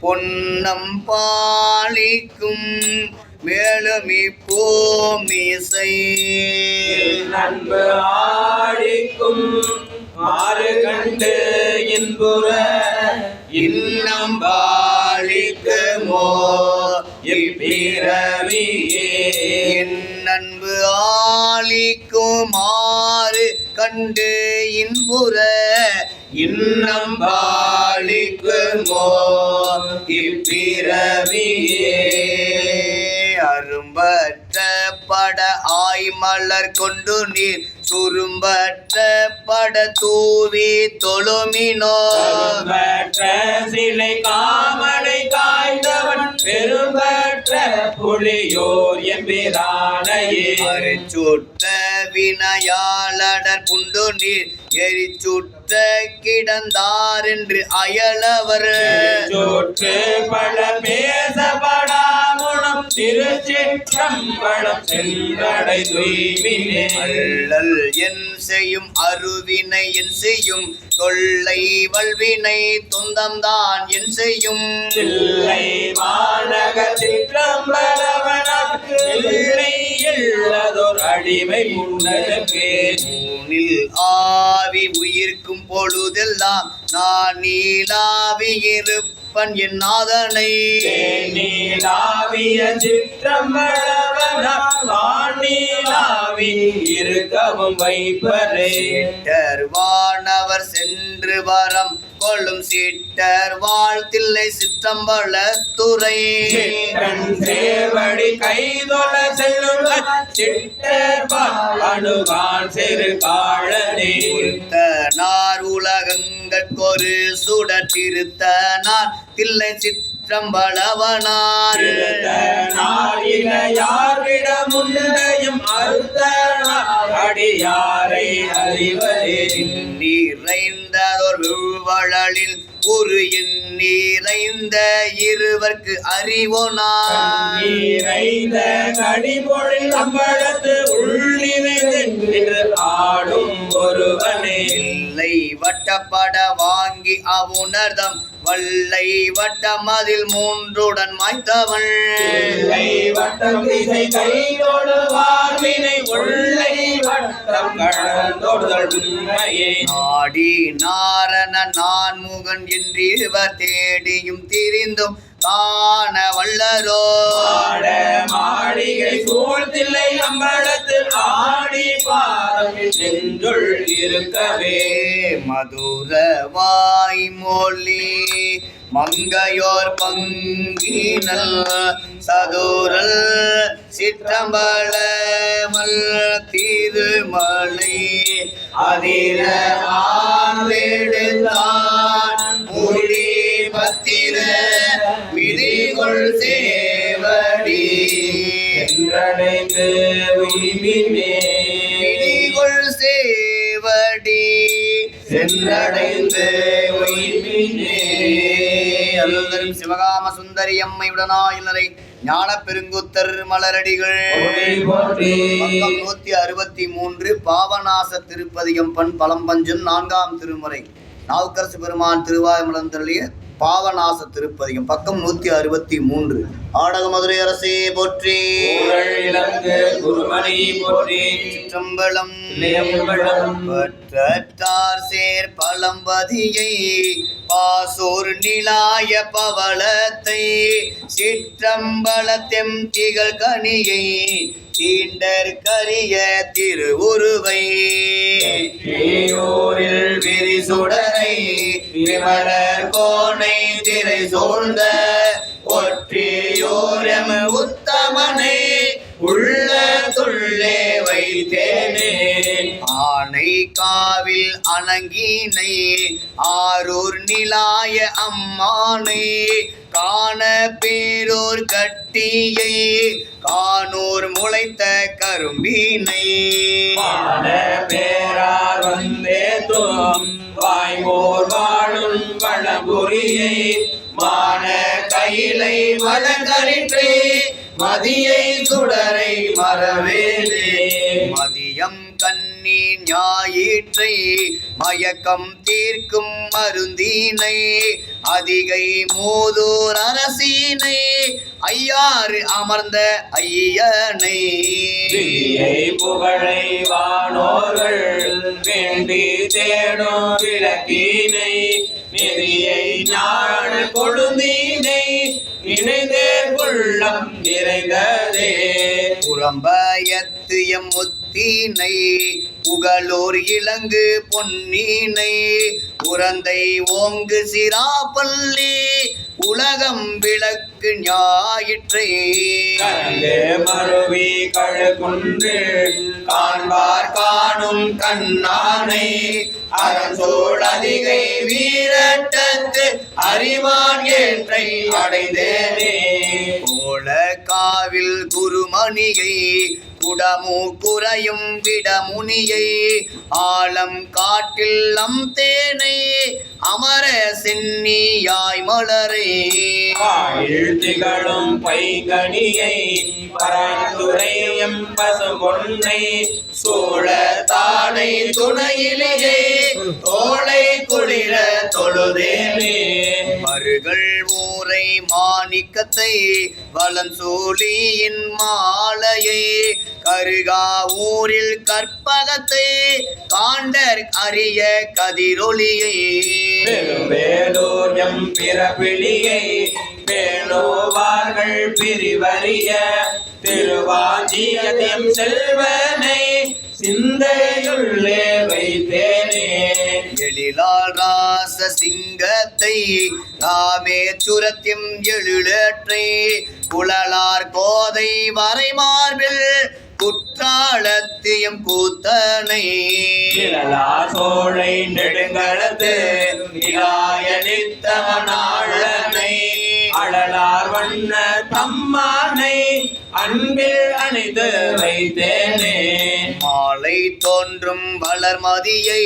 பொன்னம் பாலிக்கும் மேலுமி பூமிசை அன்பு ஆடிக்கும் ஆறு கண்டு இன்புற இன்னம் பாலிக்குமோ இப்பிறவியே. என் அன்பு ஆலிக்குமாறு கண்டு இன்புற இன்னம் பாலிக்குமோ இப்பிறவியே. அரும்பற்ற பட ஆய்மலர் கொண்டு நீர் சுரும்பற்ற பட தூவி தொழுமினோ பெரும்பற்ற சிலை காமனை காய்ந்தவன் பெரும்பற்ற புலியோர் எம்பிரானையே. அரிச்சுட்ட வினையாளடர் புண்டு நீர் எரிச்சுட்ட கிடந்தார் என்று அயலவர் சோற்று பல பேசப்படாமுணம் திருச்சிற்றம்பலம் சென்றடை தூய்மினே. அல்லல் என் செய்யும் அருவினை என் செய்யும் தொல்லை வல்வினை தொந்தம்தான் என் செய்யும் தில்லை மாநக சிற்றம்பலவனக்கு இல்லை இல்லதோர் அடிமை முன்னதற்கு. ஊனில் ஆவி உயிர்க்கும் பொழுதெல்லாம் நான் நீலாவி இருப்பன் என் நாதனை நீலாவிய சிற்றம்பலவனார் வானீலாவி இருக்கவும் வைப்பரே. வானவர் சென்று வரம் கொள்ளும் சீட்டர் வாழ்த்தில்லை சிற்றம்பல துறை சிற்றன் சேவடி கைதொல செல்லும் சிட்டர் அணுகான் சிறு காழனே. நார் உலகங்கட்கொரு சுடர் திருத்தனார் தில்லை சிற்றம்பலவனார் யாரிடம் முன்னையும் அறுத்தனார் அடியாரை அறிவரே. நிறைந்ததோர் விழ்வழலில் ஒரு எண் நிறைந்த இருவர்க்கு அறிவோனார் நீரைந்த கடிபொழில் அம்பலத்து உள்ளிருந்து ஆடும் ஒருவனே. இல்லை வட்டப்பட வாங்கி அவுணர்தம் வல்லை வட்டமதில் மூன்றுடன் மாய்த்தவள் இல்லை வட்டம் திசை கைதோடு வாழ்வினை உள்ளை வட்டம் கடந்தோடுதல் உண்மையே. நாடி நாரண நான்முகன் என்றிருவர் தேடியும் திரிந்தும் காண வல்லரோ ஆட மாளிகை சூழ்த்தில்லை அம்பலத்து ஆடி பாதமில் சென்றுள் இருக்கவே. மதுர வாய்மொழி மங்கையோர் பங்கினல் சதுரல் சிற்றம்பலமல் திருமலை அதிர ஆண்டெடுத்தான் மொழி பத்திர விதிகொள் சேவடி என்றடைந்து உய்மினே. விதிகொள் சேவடி சென்றடைந்து உய்மினே. அருள்தரும் சிவகாம சுந்தரி அம்மையுடனாயினரை ஞான பெருங்குத்தர் மலரடிகள். போற்றி பக்கம் 163 பாவநாச திருப்பதிகம் பண் பழம்பஞ்சம் 4ஆம் திருமுறை. நாவுக்கரசு பெருமான் திருவாய் மலர்ந்தருளிய பாவநாச திருப்பதிகம் பக்கம் 163. ஆடக மதுரை அரசே போற்றி. இலங்கு குருமணி போற்றி. சிற்றம்பலம் பற்றார் சேர் பழம்பதியை பாசோர் நிலாய பவளத்தை சிற்றம்பலத்தெம் திகழ் கனியை தீண்டர் கரிய திருவுருவை ஊரில் விரிசுடரை விமலர் கோனை திரை சூழ்ந்த ஒற்றியோரம் உத்தமனை உள்ள துள்ளே வைத்தேனே ஆனை காவில் அணங்கினை ஆரூர் நிலாய அம்மானை காண பேரோர் கட்டியை கானூர் முளைத்த கரும்பினை பேரார் வந்தே தோம் வாய்மோர் வாழும் வளபுரியை மான கையிலை மலங்கரிற்றே மதியை சுடரை மறவேனே மதியம் கண்ணி ஞாயிற்றை மயக்கம் தீர்க்கும் மருந்தினை அதிகை மூதூர் அரசினை ஐயாறு அமர்ந்த ஐயனை புகழை வானோர்கள் வேண்டி தேடும் விளக்கினை நெறியை ஞான கொழுந்தீனை நினைந்தே உள்ளம் நிறைந்ததே புறம்பயத்து எம் முத்தினை புகழோர் இலங்கு பொன்னினை உரந்தை ஓங்கு சிராப்பள்ளி உலகம் விளக்கு ஞாயிற்றை மருவி கழுகுன்று காண்பார் காணும் கண்ணானை அரசோள் அதிகை வீரட்டத்து அறிவான் ஏற்றை அடைந்தேனே கோல காவில் குருமணியை குடமு குறையும் விடமுனியை ஆலம் காட்டில் அம் தேனை அமர சென்னியாய் மலரே திகழும் பைகணியை பரந்துரையும் பசுமொன்னை சோழ தானை துணையிலேயே தோளை குளிர தொழுதேனே மருகள் ஊரை மாணிக்கத்தை வலஞ்சோலியின் மாலையை கருகா ஊரில் கற்பகத்தை காண்டர் அரிய கதிரொளியை வேலூர் எம் பிறப்பிலியை பேணுவார்கள் பிரிவறிய திருவாஞ்சியம் செல்வனை சிந்தையுள்ளே வைத்தேனே எழிலால் ராச சிங்கத்தை ராமேச்சுரத்தின் எழுலேற்றை குழலார் கோதை வரை மார்பில் குற்றாலத்தியம் கூத்தனை சோழை நெடுங்களத்து நித்தமனாளனை அழலார் வண்ண தம்மானை அன்பில் அணைத்து வைத்தேனே மாலை தோன்றும் வளர்மதியை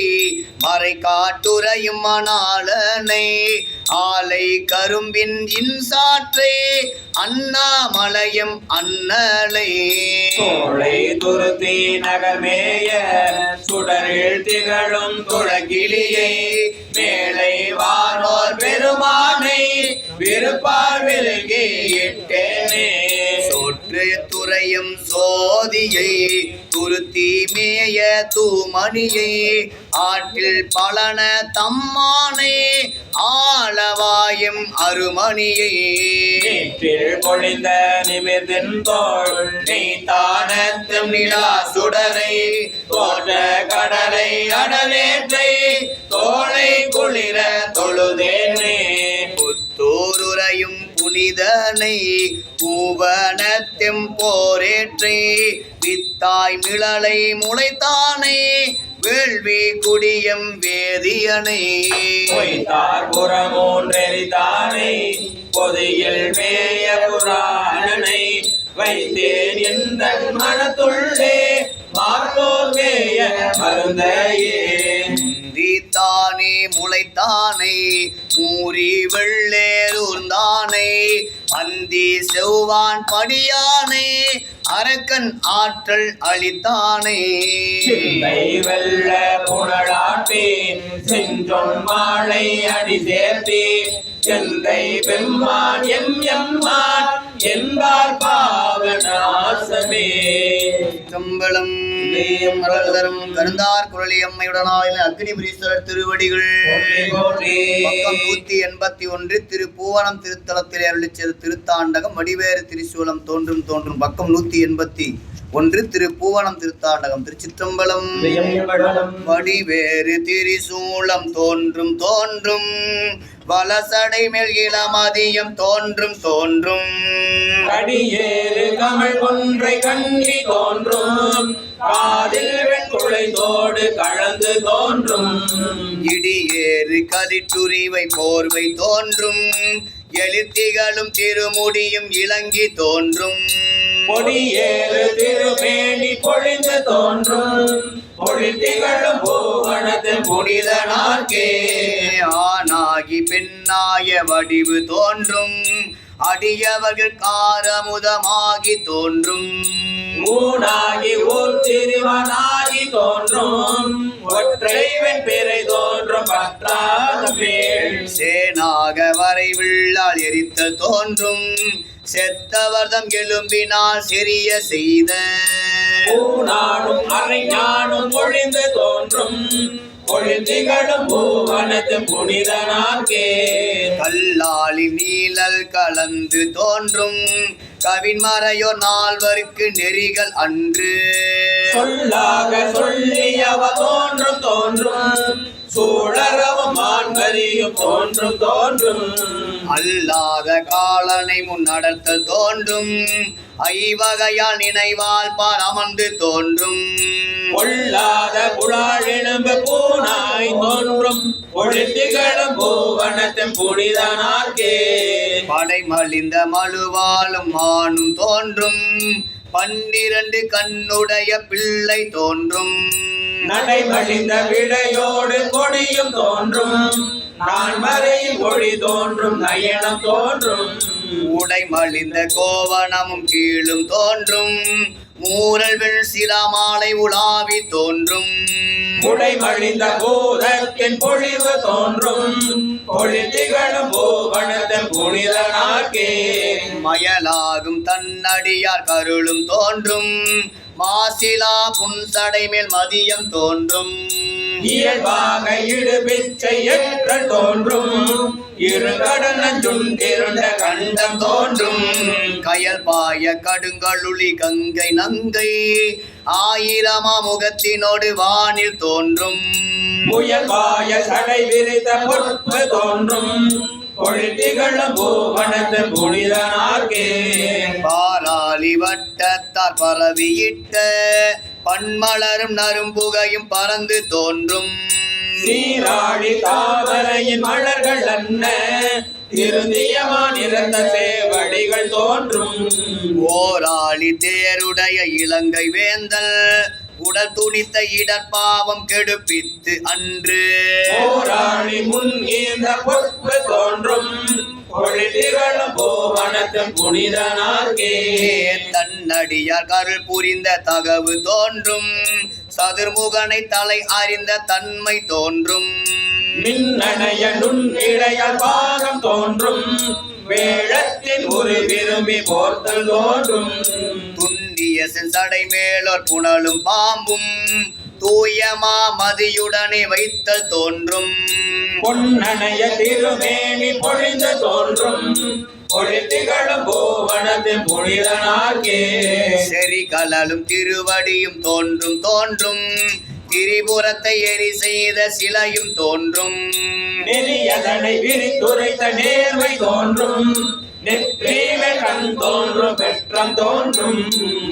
மறை காட்டுரையும் மணாளனை ஆலை கரும்பின் இன்சாற்றை அண்ணாமலையும் அண்ணலை சோழை துருத்தி நகர்மேய சுடரில் திகழும் துளக்கிளியை மேலை வானோர் பெருமானை விருப்பால் விலகி இட்டேனே சோற்று துறையும் சோதியை துருத்தி மேய தூமணியை ஆற்றில் பலன தம்மானை ஆளவாயும் அருமணியை பொழிந்த நிமிர்ந்தின் தோள் நீ தானத்தும் நிலா சுடரை தோற்ற கடலை அடலேற்றை தோளை குளிர தொழுதேனே புத்தூருரையும் புனிதனை பூவனத்தெம் போரேற்றை வித்தாய் மிளலை முளைத்தானே வேள்வி குடியம் வேதியனை பொய்த்தார் புறமூன்றெறிதானை பொதியில் மேய புராணனை வைத்தேன் எந்த மனத்துள்ளே மாற்றோர் மேய மருந்தையே தானே முளைத்தானை மூரி வெள்ளேரூர்ந்தானை அந்தி செவ்வான் படியானை அரக்கன் ஆற்றல் அளித்தானே வெள்ள புனடாட்டி செஞ்சொன் மாலை அடி சேர்த்தி எந்தை பெம்மான் எம்மான் என்பார் பாவநாசமே. கம்பளம் மரதரும் கருந்தார் குரலி அம்மையுடனாயின அக்னிபுரீஸ்வரர் திருவடிகள். பக்கம் 181 திரு பூவனம் திருத்தலத்தில் அருளிச் செய்த திருத்தாண்டகம் வடிவேறு திரிசூலம் தோன்றும் தோன்றும். பக்கம் 181 திரு பூவனம் திருத்தாண்டகம். திருச்சிற்றம்பலம். வடிவேறு திரிசூலம் தோன்றும் தோன்றும் வலசடை மேல் இளமதியம் தோன்றும் தோன்றும். அடியேறு கமல் கொன்றை கண்ணி தோன்றும் காதில் வெண்குளை தோடு கலந்து தோன்றும். இடியேறு கதிட்டுரிவை போர்வை தோன்றும் எழுத்திகளும் திருமுடியும் இளங்கி தோன்றும். பொடியேறு திருமேனி பொழிந்து தோன்றும் பொழித்திகளும் பூவனத்தின் புனிதனார்க்கே. ஆனாகி பெண்ணாய வடிவு தோன்றும் அடியவர்கள் காரமுதமாகி தோன்றும். ஊனாகி ஊர் திருவனாகி தோன்றும் ஒற்றை வெண்பிறை தோன்றும் பற்றாத பேர். சேனாக வரை வில்லால் எரித்தல் தோன்றும் செத்தவர்தம் எலும்பினால் சிறிய செய்த. பூனானும் அரைஞானும் ஒழிந்து தோன்றும் பொழித்திகளும் பூவனத்தின் புனிதனார்க்கே. கல்லாளி நீழல் கலந்து தோன்றும் கவின்மறையோ நால்வருக்கு நெறிகள் அன்று. சொல்லாக சொல்லியவ தோன்றும் தோன்றும் சூழரவும் மான்கரியும் தோன்றும் தோன்றும். அல்லாத காலனை முன்னடர்த்தல் தோன்றும் ஐவகையால் நினைவால் பார் அமர்ந்து தோன்றும். பொல்லாத புலாழெலும்பு பூனாய் தோன்றும் பொழித்திகளும் பூவனத்தின் புனிதனார்க்கே. படைமலிந்த மழுவாலும் மானும் தோன்றும் 12 கண்ணுடைய பிள்ளை தோன்றும். நடைமலிந்த விடையோடு கொடியும் தோன்றும் நான் வரையில் ஒளி தோன்றும் நயனம் தோன்றும். உடைமலிந்த கோவணமும் கீழும் தோன்றும் மூரல் வெள் சிராமாலை உலாவி தோன்றும். உடைமலிந்த பூதத்தின் பொழிவு தோன்றும் பொழித்திகளும் பூவனத்தின் புனிதனார்க்கே. மயலாகும் தன்னடியார் கருளும் தோன்றும் மாசிலா புன்சடை மேல் மதியம் தோன்றும். இயல்பாக இடுபிச்சை எற்ற தோன்றும் இருகடன சுண்டிருண்ட கண்டம் தோன்றும். கயல் பாய கடுங்கழுளி கங்கை நங்கை ஆயிரமா முகத்தினோடு வானில் தோன்றும். முயல்பாய சடை விரித்த பொற்பு தோன்றும் பொழித்திகளும் பூவனத்தின் புனிதனார்க்கே. பாராளி வட்டத்தார் பரவியிட்ட பன்மலரும் நரும்புகையும் பறந்து தோன்றும். சீராழி தாமரையின் மலர்கள் அன்ன திருந்தியமான் இறந்த சேவடிகள் தோன்றும். ஓராளி தேருடைய இலங்கை வேந்தல் உடல் துணித்த இடர்பாவம் கெடுப்பித்து அன்று. ஓராளி முன் ஈந்த பொற்பு தோன்றும் பொழித்திகளும் பூவனத்தின் புனிதனார்க்கே. தன்னடியார் கருள் புரிந்த தகவு தோன்றும் சதுர்முகனை தலை அறிந்த தன்மை தோன்றும். மின்னணைய நுண் இடைய பாகம் தோன்றும் வேழத்தின் ஒரு விரும்பி போர்த்தல் தோன்றும். துண்டிய செஞ்சடை மேலோர் புனலும் பாம்பும் தூயமா மதியுடனே வைத்தல் தோன்றும். பொன்னணைய திருமேனி பொழிந்து தோன்றும் பொழித்திகளும் பூவனத்தின் புனிதனார்க்கே. செறி கலலும் திருவடியும் தோன்றும் தோன்றும் திரிபுரத்தை எரி செய்த சிலையும் தோன்றும். நெறியதனை விரித்துரைத்த நேர்மை தோன்றும் நெற்றிகள் கண் தோன்றும் பெற்றம் தோன்றும்.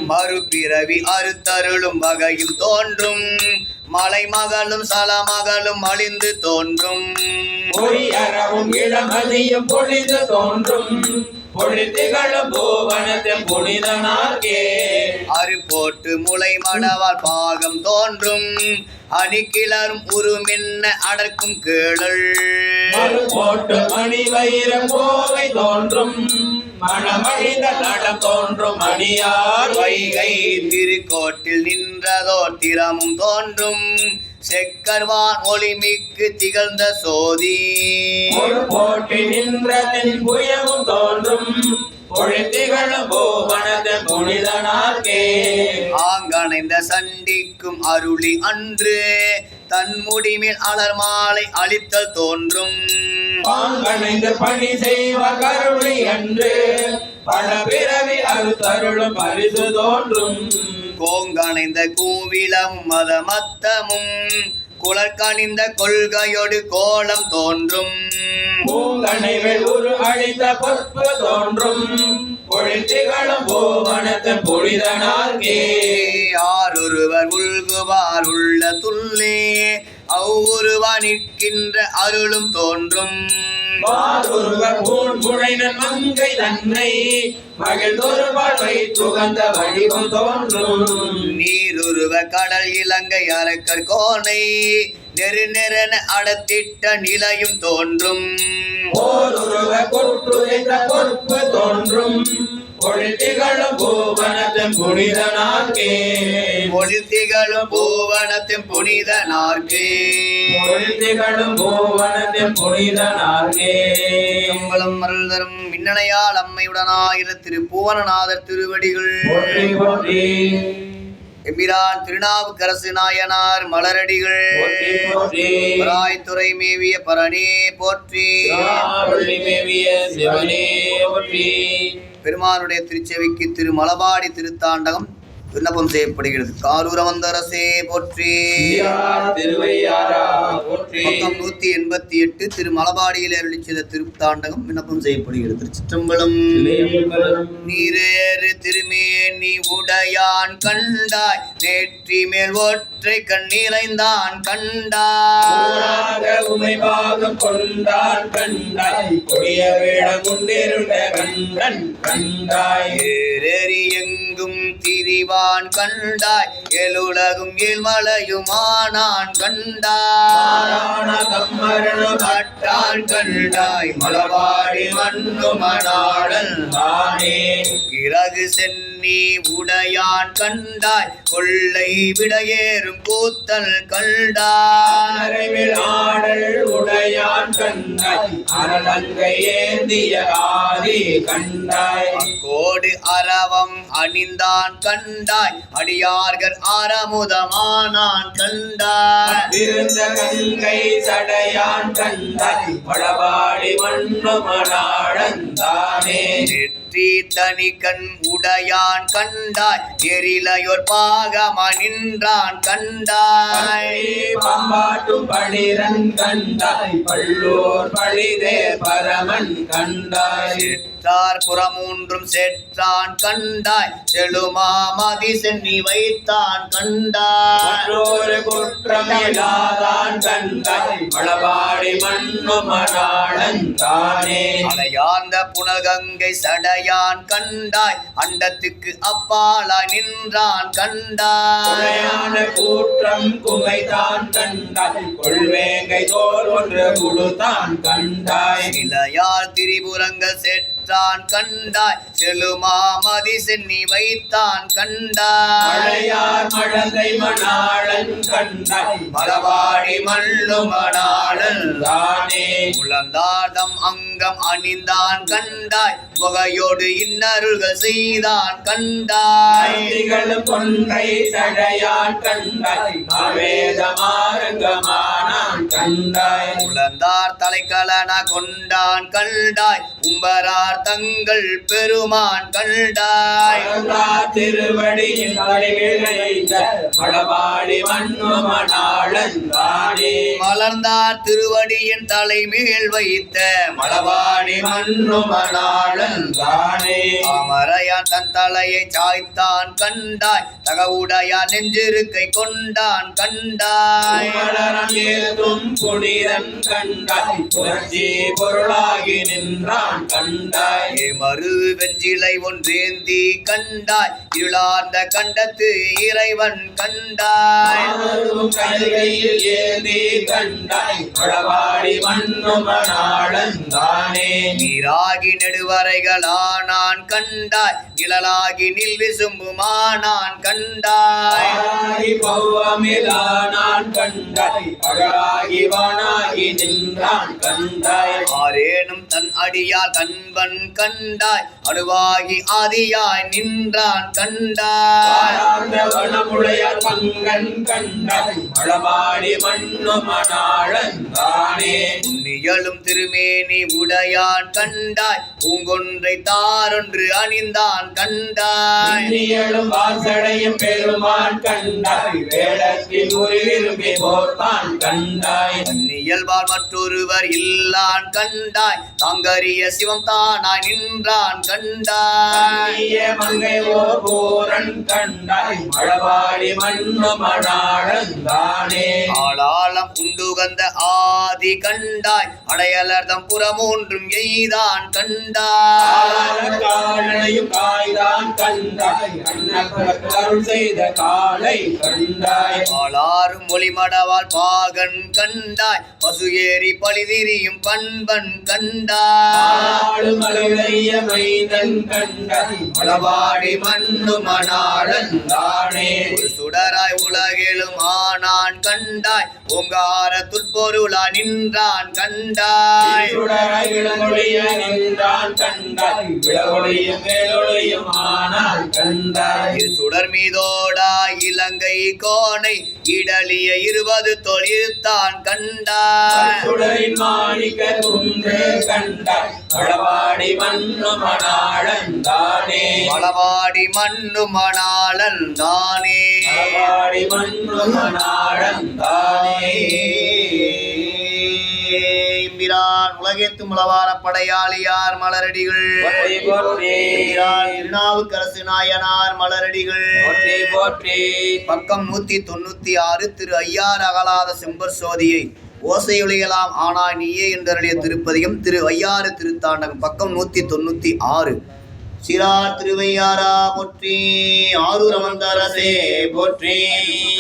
மறுபிறவி அறுத்தருளும் வகையும் தோன்றும் மலைமகளும் சலமகளும் அழிந்து தோன்றும். பொறியறவும் இளமதியும் பொழிந்து தோன்றும் பொழித்திகளும் பூவனத்தின் புனிதனார்க்கே. அரு போட்டு முளை மடவால் பாகம் தோன்றும் அணிக்கிளரும் உருமென்ன அடர்க்கும் கேளல். மறு போட்டு மணி வைரம் கோவை தோன்றும் மணமழிந்த நடம் தோன்றும் மணியார் வைகை திருக்கோட்டில் நின்றதோர் திறமும் தோன்றும் செக்கர்வான் ஒளிமிக்கு திகழ்ந்த சோதி ஒரு போட்டி நின்றதின் புயமும் தோன்றும் பொழித்திகளும் பூவனத்தின் புனிதனார்க்கே ஆங்கணைந்த சண்டிக்கும் அருளி அன்று தன் முடிமேல் அலர் மாலை அளித்தல் தோன்றும் பாங்கணைந்து பணி செய்வ கருளி என்று பல பிறவி அருத்தருளும் பரிசு தோன்றும் கோங்கணைந்த கூவிலம் மதமத்தமும் குளர்கணிந்த கொள்கையோடு கோலம் தோன்றும் பூங்கணைவில் ஒரு அழித்த பொற்பு தோன்றும் பொழித்திகளும் பூவனத்தின் புனிதனார்க்கே ஆரொருவர் உள்குவார் உள்ள துள்ளே அவ்வொருவா நிற்கின்ற அருளும் தோன்றும் வாரொருவர் முழைனன் மங்கை தன்னை மகிழ்ந்தொருவர் வைத்துகந்த வடிவம் தோன்றும் நீருருவ கடல் இலங்கை அரக்கர் கோனை நெருநெறன அடத்திட்ட நிலையும் தோன்றும் ஓருருவ கொற்றுரைத்த பொறுப்பு தோன்றும் பொழித்திகளும் பூவனத்தின் புனிதனார்க்கே பொழித்திகளும் பூவனத்தின் புனிதனார்க்கே பொழித்திகளும் பூவனத்தின் புனிதனார்க்கே கம்பளம் அருள் தரும் மின்னணையால் அம்மையுடனாயிர திருப்புவனநாதர் திருவடிகள் போற்றி போற்றி எம்பிரான் திருநாவுக்கரசு நாயனார் மலரடிகள் போற்றி போற்றி பராய்த்துறை மேவிய பரணே போற்றி வள்ளி மேவிய சிவனே போற்றி பெருமானுடைய திருச்செவிக்கு திருமலபாடி திருத்தாண்டகம் விண்ணப்பம் செய்யப்படுகிறது. காரூரமந்தரசே போற்றி. திருவையாரா போற்றி. பக்கம் 188 திருமலபாடியில் அருளி செய்த திருத்தாண்டகம் விண்ணப்பம் செய்யப்படுகிறது. திருச்சிற்றம்பலம். நீரேறு திருமேனி உடையான் கண்டாய் நேற்றி மேல் ஒற்றை கண்ணீரைந்தான் கண்டாய் உமைபாகம் கொண்டான் கண்டாய் கொடிய வேடம் கொண்டிருந்த கண்டன் கண்டாய் ஏறி எங்கும் திரிவான் கண்டாய் எழுலகும் ஏழ்மலையுமானான் கண்டாய் கட்டான் கண்டாய் மலபாடி மண்ணு மணாளன் தானே கிழகு சென்னி உடையான் கண்டாய் கொள்ளை விடையேறும் கூத்தல் கண்டாய் ஆடல் உடையான் கண்டாய் அரலங்கை ஏந்திய ஆதி கண்டாய் கோடு அரவம் அணிந்தான் கண்டாய் அடியார்கள் ஆரமுதமானான் கண்டாய் இருந்த கங்கை சடையான் கண்டாய் வடபாடி மண்ணு மணாளன் தானே நெற்றி தனி கண் உடையான் கண்டாய் எரிலையோர் பாகமா நின்றான் கண்டாய் பம்பாட்டும் பளிரன் கண்டாய் பள்ளூர் பழிதே பரமன் கண்டாய் செற்றார் புறமூன்றும் செற்றான் கண்டாய் செழுமா மதி சென்னி வைத்தான் கண்டாய் மற்றொரு குற்றமில்லாதான் கண்டாய் வடபாடி மண்ணு மணாளன் தானே அலையார்ந்த புனகங்கை சடையான் கண்டாய் அண்டத்துக்கு அப்பாலாய் நின்றான் கண்டாய் கூற்றம் குமைதான் கண்டாய் கொள்வேங்கை தோல் ஒன்று குழுதான் கண்டாய் இளையார் திரிபுரங்கள் செற்றான் கண்டாய் செழுமா மதி சென்னி வைத்தான் கண்டாய் மழையார் மழந்தை மணாளன் கண்டாய் மலபாடி மள்ளு மணாளன் தானே உளந்தார்தம் அங்கம் அணிந்தான் கண்டாய் வகையோடு இன்னருள்கள் செய்தான் கண்டாய் திகழும் கொன்றை சடையான் கண்டாய் வேதமாரங்கமானான் கண்டாய் உளந்தார் தலைக்கலன கொண்டான் கண்டாய் உம்பரார் தங்கள் பெருமான் கண்டாய் திருவடியின் வடபாடி மண்ணு மணாளன் தானே மலர்ந்தார் திருவடியின் தலைமேல் வைத்த மலபாடி மண்ணு மணாளன் தானே அமரையான் தன் தலையை சாய்த்தான் கண்டாய் தகவுடையான் நெஞ்சிருக்கை கொண்டான் கண்டாய் மலரம் ஏதும் புனிதன் கண்டாய் புரட்சி பொருளாகி நின்றான் கண்டாய் மறு வெஞ்சிலை ஒன்றேந்தி கண்டாய் இருளார்ந்த கண்டத்து இறைவன் கண்டாய் கையில் ஏந்தி கண்டாய் வடபாடி மண்ணு மணாளன் தானே நீராகி நெடுவரைகளானான் கண்டாய் நிழலாகி நில் விசும்புமானான் கண்டாய் நான் கண்டாய் அழகாகி வானாகி நின்றான் கண்டாய் ஆரேனும் தன் அடியால் கண்பன் கண்டாய் அணுவாகி ஆதியாய் நின்றான் கண்டாய் வனமுடையார் பங்கன் கண்டாய் மழபாடி மண்ணு மணாளன் தானே உன்னியலும் திருமேனி உடையான் கண்டாய் பூங்கொன்றை தாரொன்று அணிந்தான் கண்டாய் நீயலும் வாசடையும் பெருமான் கண்டாய் வேடத்தில் ஒரு விரும்பி போர்த்தான் கண்டாய் அந்நியல்பால் மற்றொருவர் இல்லான் கண்டாய் தாங்கரிய சிவம் தானாய் நின்றான் கண்டாய் மங்கை ஓ பூரன் கண்டாய் மழபாடி மண்ணு மணாளன் தானே ஆளாளம் உண்டுகந்த ஆதி கண்டாய் அடையலர்தம் புறமூன்றும் எய்தான் கண்டாய் காலையும் காய்தான் கண்டாய் அருள் செய்த காலை கண்டாய் ஆளாரும் மொழிமடவால் பாகன் கண்டாய் பசு ஏறி பழிதிரியும் பண்பன் கண்டாய் மலைய மைந்தன் கண்டாய் மழபாடி மண்ணு மணாளன் தானே ஒரு சுடராய் உலகிலும் ஆனான் கண்டாய் ஓங்கார துற்பொருளா நின்றான் கண்டாய் சுடராய் விளங்கொழிய நின்றான் கண்டாய் விளவொழியும் மேலொழியும் ஆனால் கண்டாய் சுடர் மீதோடாய் இலங்கை கோணை இடலிய 20 தொழில்தான் கண்டாய் சுடரின் மாணிக்க குன்று கண்டாய் மழபாடி மண்ணு மணாளன் தானே மலவாடி மண்ணு மணாளன் தானே மழபாடி மண்ணு மணாளன் தானே எம்பிரான் உலகேத்து முளவார படையாளியார் மலரடிகள் திருநாவுக்கரசு நாயனார் மலரடிகள் பக்கம் 196 திரு ஐயார் அகலாத செம்பர் சோதியை ஓசையொலிகளாம் ஆனாய் நீயே என்றருடைய திருப்பதியும் திரு ஐயாறு திருத்தாண்டகம் பக்கம் 196 சிறார் திருவையாரா போற்றி ஆரூர் அமர்ந்தரசே போற்றி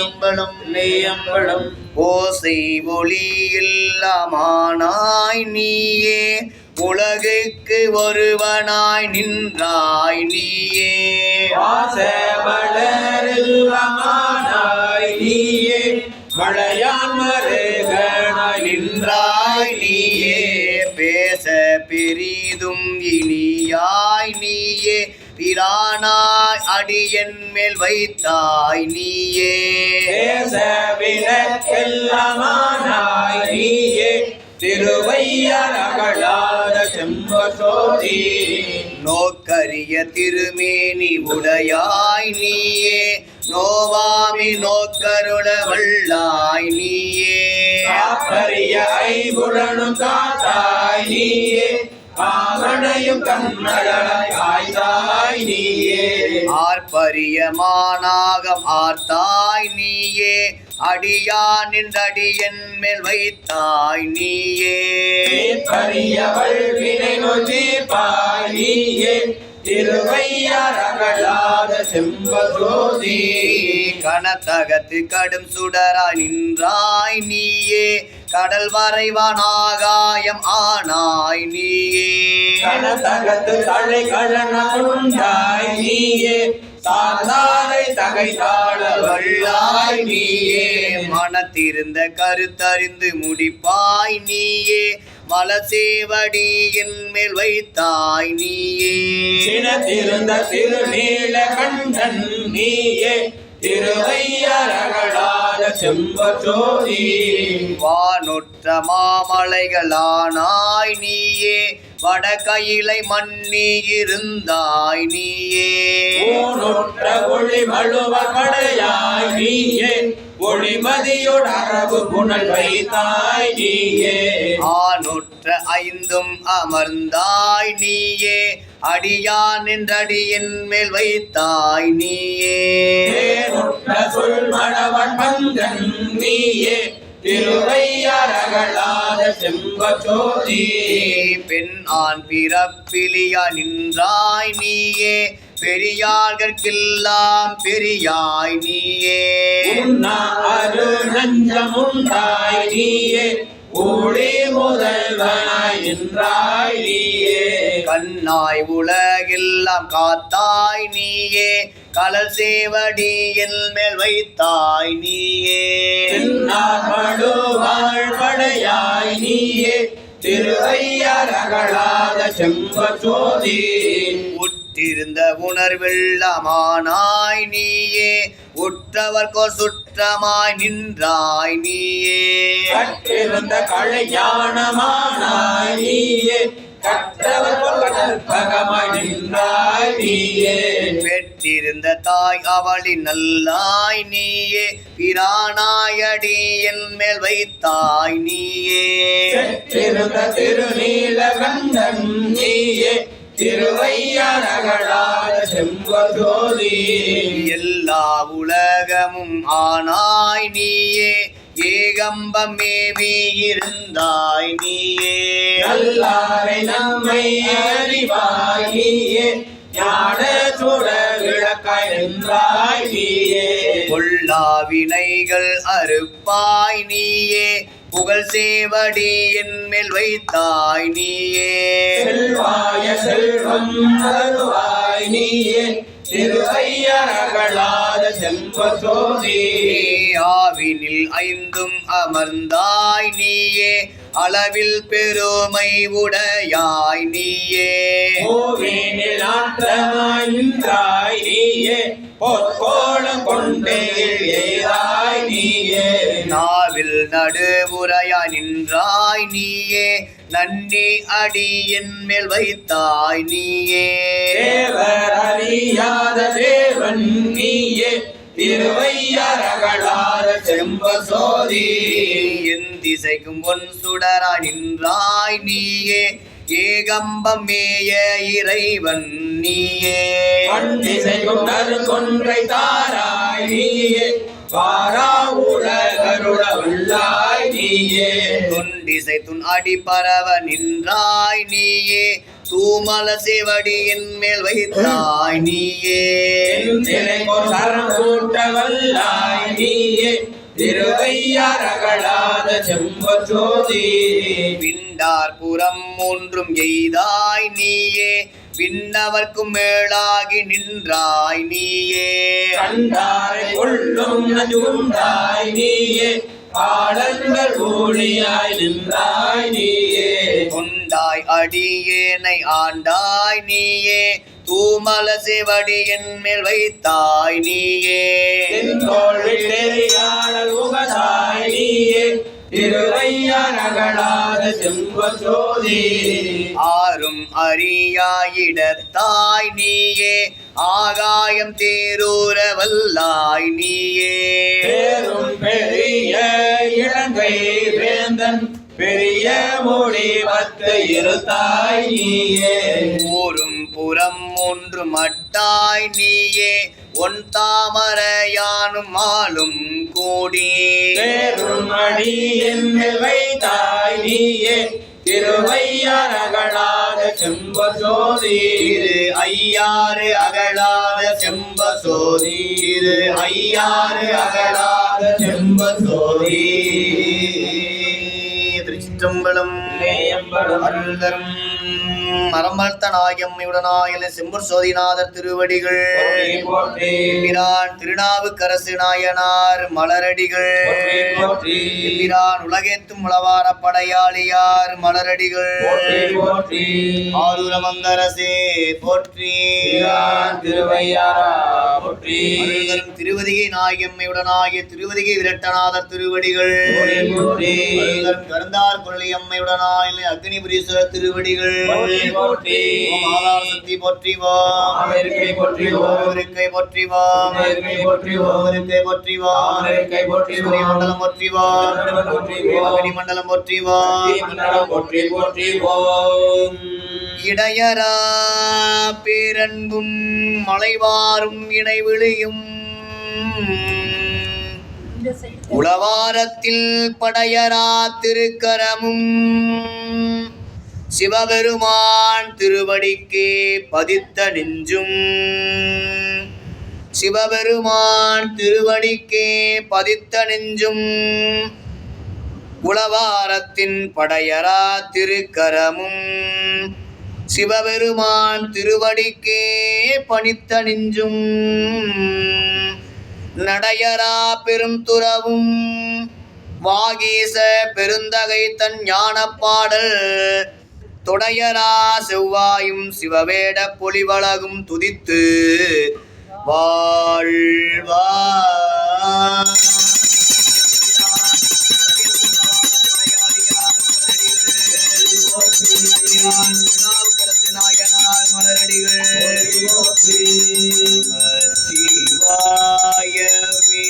அம்பலம் நெய்யம்பலம் ஓசை ஒளி இல்லாமானாய் நீயே உலகுக்கு ஒருவனாய் நின்றாய் நீயே வாசவளரில்லாமானாய் நீயே மழையான் மருகனாய் நின்றாய் நீயே பேச பெரிதும் இனியாய் நீயே பிரானாய் அடியன் மேல் வைத்தாய் நீயே தேச விளக்கெல்லாமானாய் நீயே திருவையரகளாத செம்பசோதி நோக்கரிய திருமேனி உடையாய் நீயே நோவாமி நோக்கருள வல்லாய் நீயே காப்பரிய ஐம்புலனும் காத்தாய் நீயே காமனையும் கண்ணழலாய் ஆய்தாய் நீயே ஆர்ப்பரிய மானாகம் ஆர்த்தாய் நீயே அடியான் நின்றடியன் மேல் வைத்தாய் நீயே பரியவள் வினை நொதிப்பாய் நீயே திருவையரகளாத செம்பசோதி கனத்தகத்து கடும் சுடராய் நின்றாய் நீயே கடல் வரைவான் ஆகாயம் ஆனாய் நீயே கனத்தகத்து தலை கழன கொண்டாய் நீயே சாதாரை தகைதாள வல்லாய் நீயே மனத்திருந்த கருத்தறிந்து முடிப்பாய் நீயே மலசேவடியின் மேல் வைத்தாய் நீயே சினத்திருந்த திருநீல கண்டன் நீயே திருவையரகளாத செம்பசோதி வானொற்ற மாமலைகளானாய் நீயே வடகையிலை மன்னி இருந்தாய் நீயே ஊனொற்ற ஒளி மழுவ படையாய் நீயே ஒளிமதியோடு அரபு புனல் வைத்தாய் நீயே ஆனொற்ற ஐந்தும் அமர்ந்தாய் நீயே அடியான் என்றடியின் மேல் வைத்தாய் நீயே தேனொற்ற சொல் மணவன் பங்கன் நீயே திருவையரகளாத செம்பசோதி பெண் ஆண் பிறப்பிலியா நின்றாய் நீயே பெரியார்கெல்லாம் பெரியாய் நீயே உண்ணா அரு நஞ்சமுண்டாய் நீயே ஒளி முதல்வனாய் நின்றாய் நீயே கண்ணாய் உலகெல்லாம் காத்தாய் நீயே கலல் சேவடியின் மேல் வைத்தாய் நீயே படையாய் நீயே திருவையாரகளாத செம்பசோதி உற்றிருந்த உணர்வெல்லாமானாய் நீயே உற்றவர்கோர் சுற்றமாய் நின்றாய் நீயே கற்றிருந்த கலைஞானமானாய் நீயே கற்றவர் கற்பகமாய் நின்றாய் நீயே பெற்றிருந்த தாய் அவளின் நல்லாய் நீயே பிரானாயடி என் மேல் வைத்தாய் நீயே பெற்றிருந்த திருநீலகண்டன் நீயே திருவையாரகளாத செம்பசோதி எல்லா உலகமும் ஆனாய் நீயே ஏகம்பம் மேவி இருந்தாய் நீயே நல்லாரை நம்மை அறிவாய் நீயே ஞான சுட விளக்காய் நின்றாய் நீயே பொல்லா வினைகள் அறுப்பாய் நீயே புகழ் சேவடி என் மேல் வைத்தாய் நீயே செல்வாய செல்வம் அருவாய் நீயே திருவையாரகளாத செம்பசோதி ஆவினில் ஐந்தும் அமர்ந்தாய் நீயே அளவில் பெருமை உடையாய் நீயே கோவினில் ஆற்றமாய் நின்றாய் நீயே பொற்கோளம் கொண்டே ஏறாய் நீயே நாவில் நடுவுரையாய் நின்றாய் நீயே நன்னி அடி என் மேல் வைத்தாய் நீயே தேவர் அறியாத தேவன் நீயே திருவையாரகளாத செம்பசோதி என் திசைக்கும் பொன் சுடராய் நின்றாய் நீயே ஏகம்பம் மேய இறைவன் நீயே பண்டிசைக்கும் நறுகொன்றை தாராய் நீயே வாரா உலகருள உள்ளாய் நீயே தொண்டிசை துன் அடி பரவ நின்றாய் நீயே தூமல சேவடி என் மேல் வைத்தாய் நீயே சரம் கூட்ட வல்லாய் நீயே திருவையாரகளாத செம்பசோதி விண்டார் புறம் ஒன்றும் எய்தாய் நீயே விண்ணவர்க்கும் மேலாகி நின்றாய் நீயே கண்டாரை கொள்ளும் நஞ்சுண்டாய் நீயே பாடங்கள் ஊழியாய் நின்றாய் நீயே கொண்டாய் அடியேனை ஆண்டாய் நீயே தூமல சேவடி என் மேல் வைத்தாய் நீயே தோல்வியாளர் உகதாய் நீயே திருவையாரகளாத செம்பசோதி ஆரும் அறியாயிடத்தாய் நீயே ஆகாயம் தேரூர வல்லாய் நீயே பேரும் பெரிய இலங்கை வேந்தன் பெரிய முடிவத்து இருத்தாய் நீயே ஊரும் புறம் ஒன்று மட்டாய் நீயே ஒன் தாமரையானும் ஆளும் கூடி பேரும் அடி என்னில் வைத்தாய் நீயே திருவையாரகளாத செம்பசோதி திரு ஐயாறு அகலாத செம்பசோதி திரு ஐயாறு அகலாத செம்பசோதி திருச்சிற்றம்பலம் அருள் தரும் மரமர்த்த நாயம்மையுடனாயில செம்பூர் சோதிநாதர் திருவடிகள் எம்பிரான் திருநாவுக்கரசு நாயனார் மலரடிகள் எம்பிரான் உலகேத்தும் உளவார படையாளியார் மலரடிகள் ஆரூரமங்கரசே போற்றி திருவையாரா போற்றி அருள் தரும் திருவதிகை நாயம்மையுடனாகிய திருவதிகை விரட்டநாதர் திருவடிகள் அருள் தரும் கருந்தார் கொள்ளி அம்மையுடனாயில அக்னிபுரீஸ்வரர் திருவடிகள் போற்றி ஓம் ஆதார சக்தி போற்றிவோம் அமெரிக்கை போற்றிவோம் இருக்கை போற்றிவோம் அமெரிக்கை போற்றிவோம் இருக்கை போற்றிவோம் அமெரிக்கை போற்றிவோம் மண்டலம் போற்றிவோம் அக்னி மண்டலம் போற்றிவோம் மண்டலம் போற்றி போற்றிவோம் இடையரா பேரன்பும் மலைவாரும் இணைவிழியும் உளவாரத்தில் படையரா திருக்கரமும் சிவபெருமான் திருவடிக்கே பதித்த நெஞ்சும் சிவபெருமான் திருவடிக்கே பதித்த நெஞ்சும் உளவாரத்தின் படையரா திருக்கரமும் சிவபெருமான் திருவடிக்கே பணித்த நெஞ்சும் நடையரா பெரும் துறவும் வாகீச பெருந்தகை தன் ஞானப் பாடல் தொடையரா செவ்வாயும் சிவவேட பொலிவழகும் துதித்து வாழ்வா. நாயனார் மலரடிகள் சிவாயவே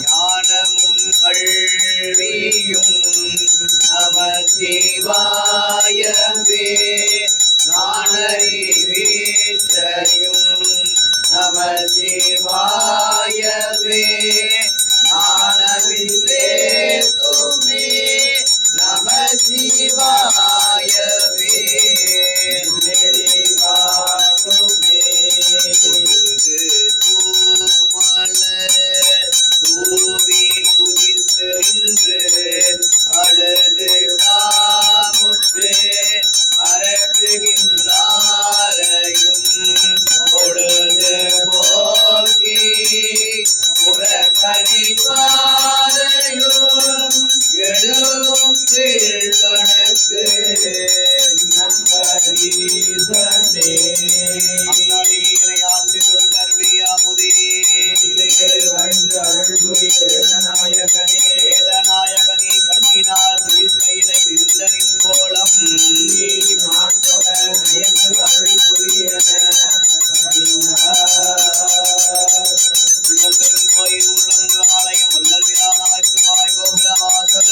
ஞானமும் கல்வியும் நம சிவாயவே நானறிவேற்றையும் நம சிவாயவே ஞானவிந்தே துமே நம சிவாயவே தூவி குதித்து அழுது காமுற்று அரட்டுகின்றாரையும் பொழுது போக்கி புறக்கணிப்பாரையும் எழுதும் கீழ்கணக்கு நம்பரீசனே ஆண்டு கொண்டருளியா முதே நாயகனே வேதநாயகனே கண்ணினால் திருக்கையிலை இருந்தனின் கோலம் பெருங்கோயில் உள்ளங்கு ஆலயம் வல்லல் விழாநாய்க்கு வாய் கோபுர வாசல்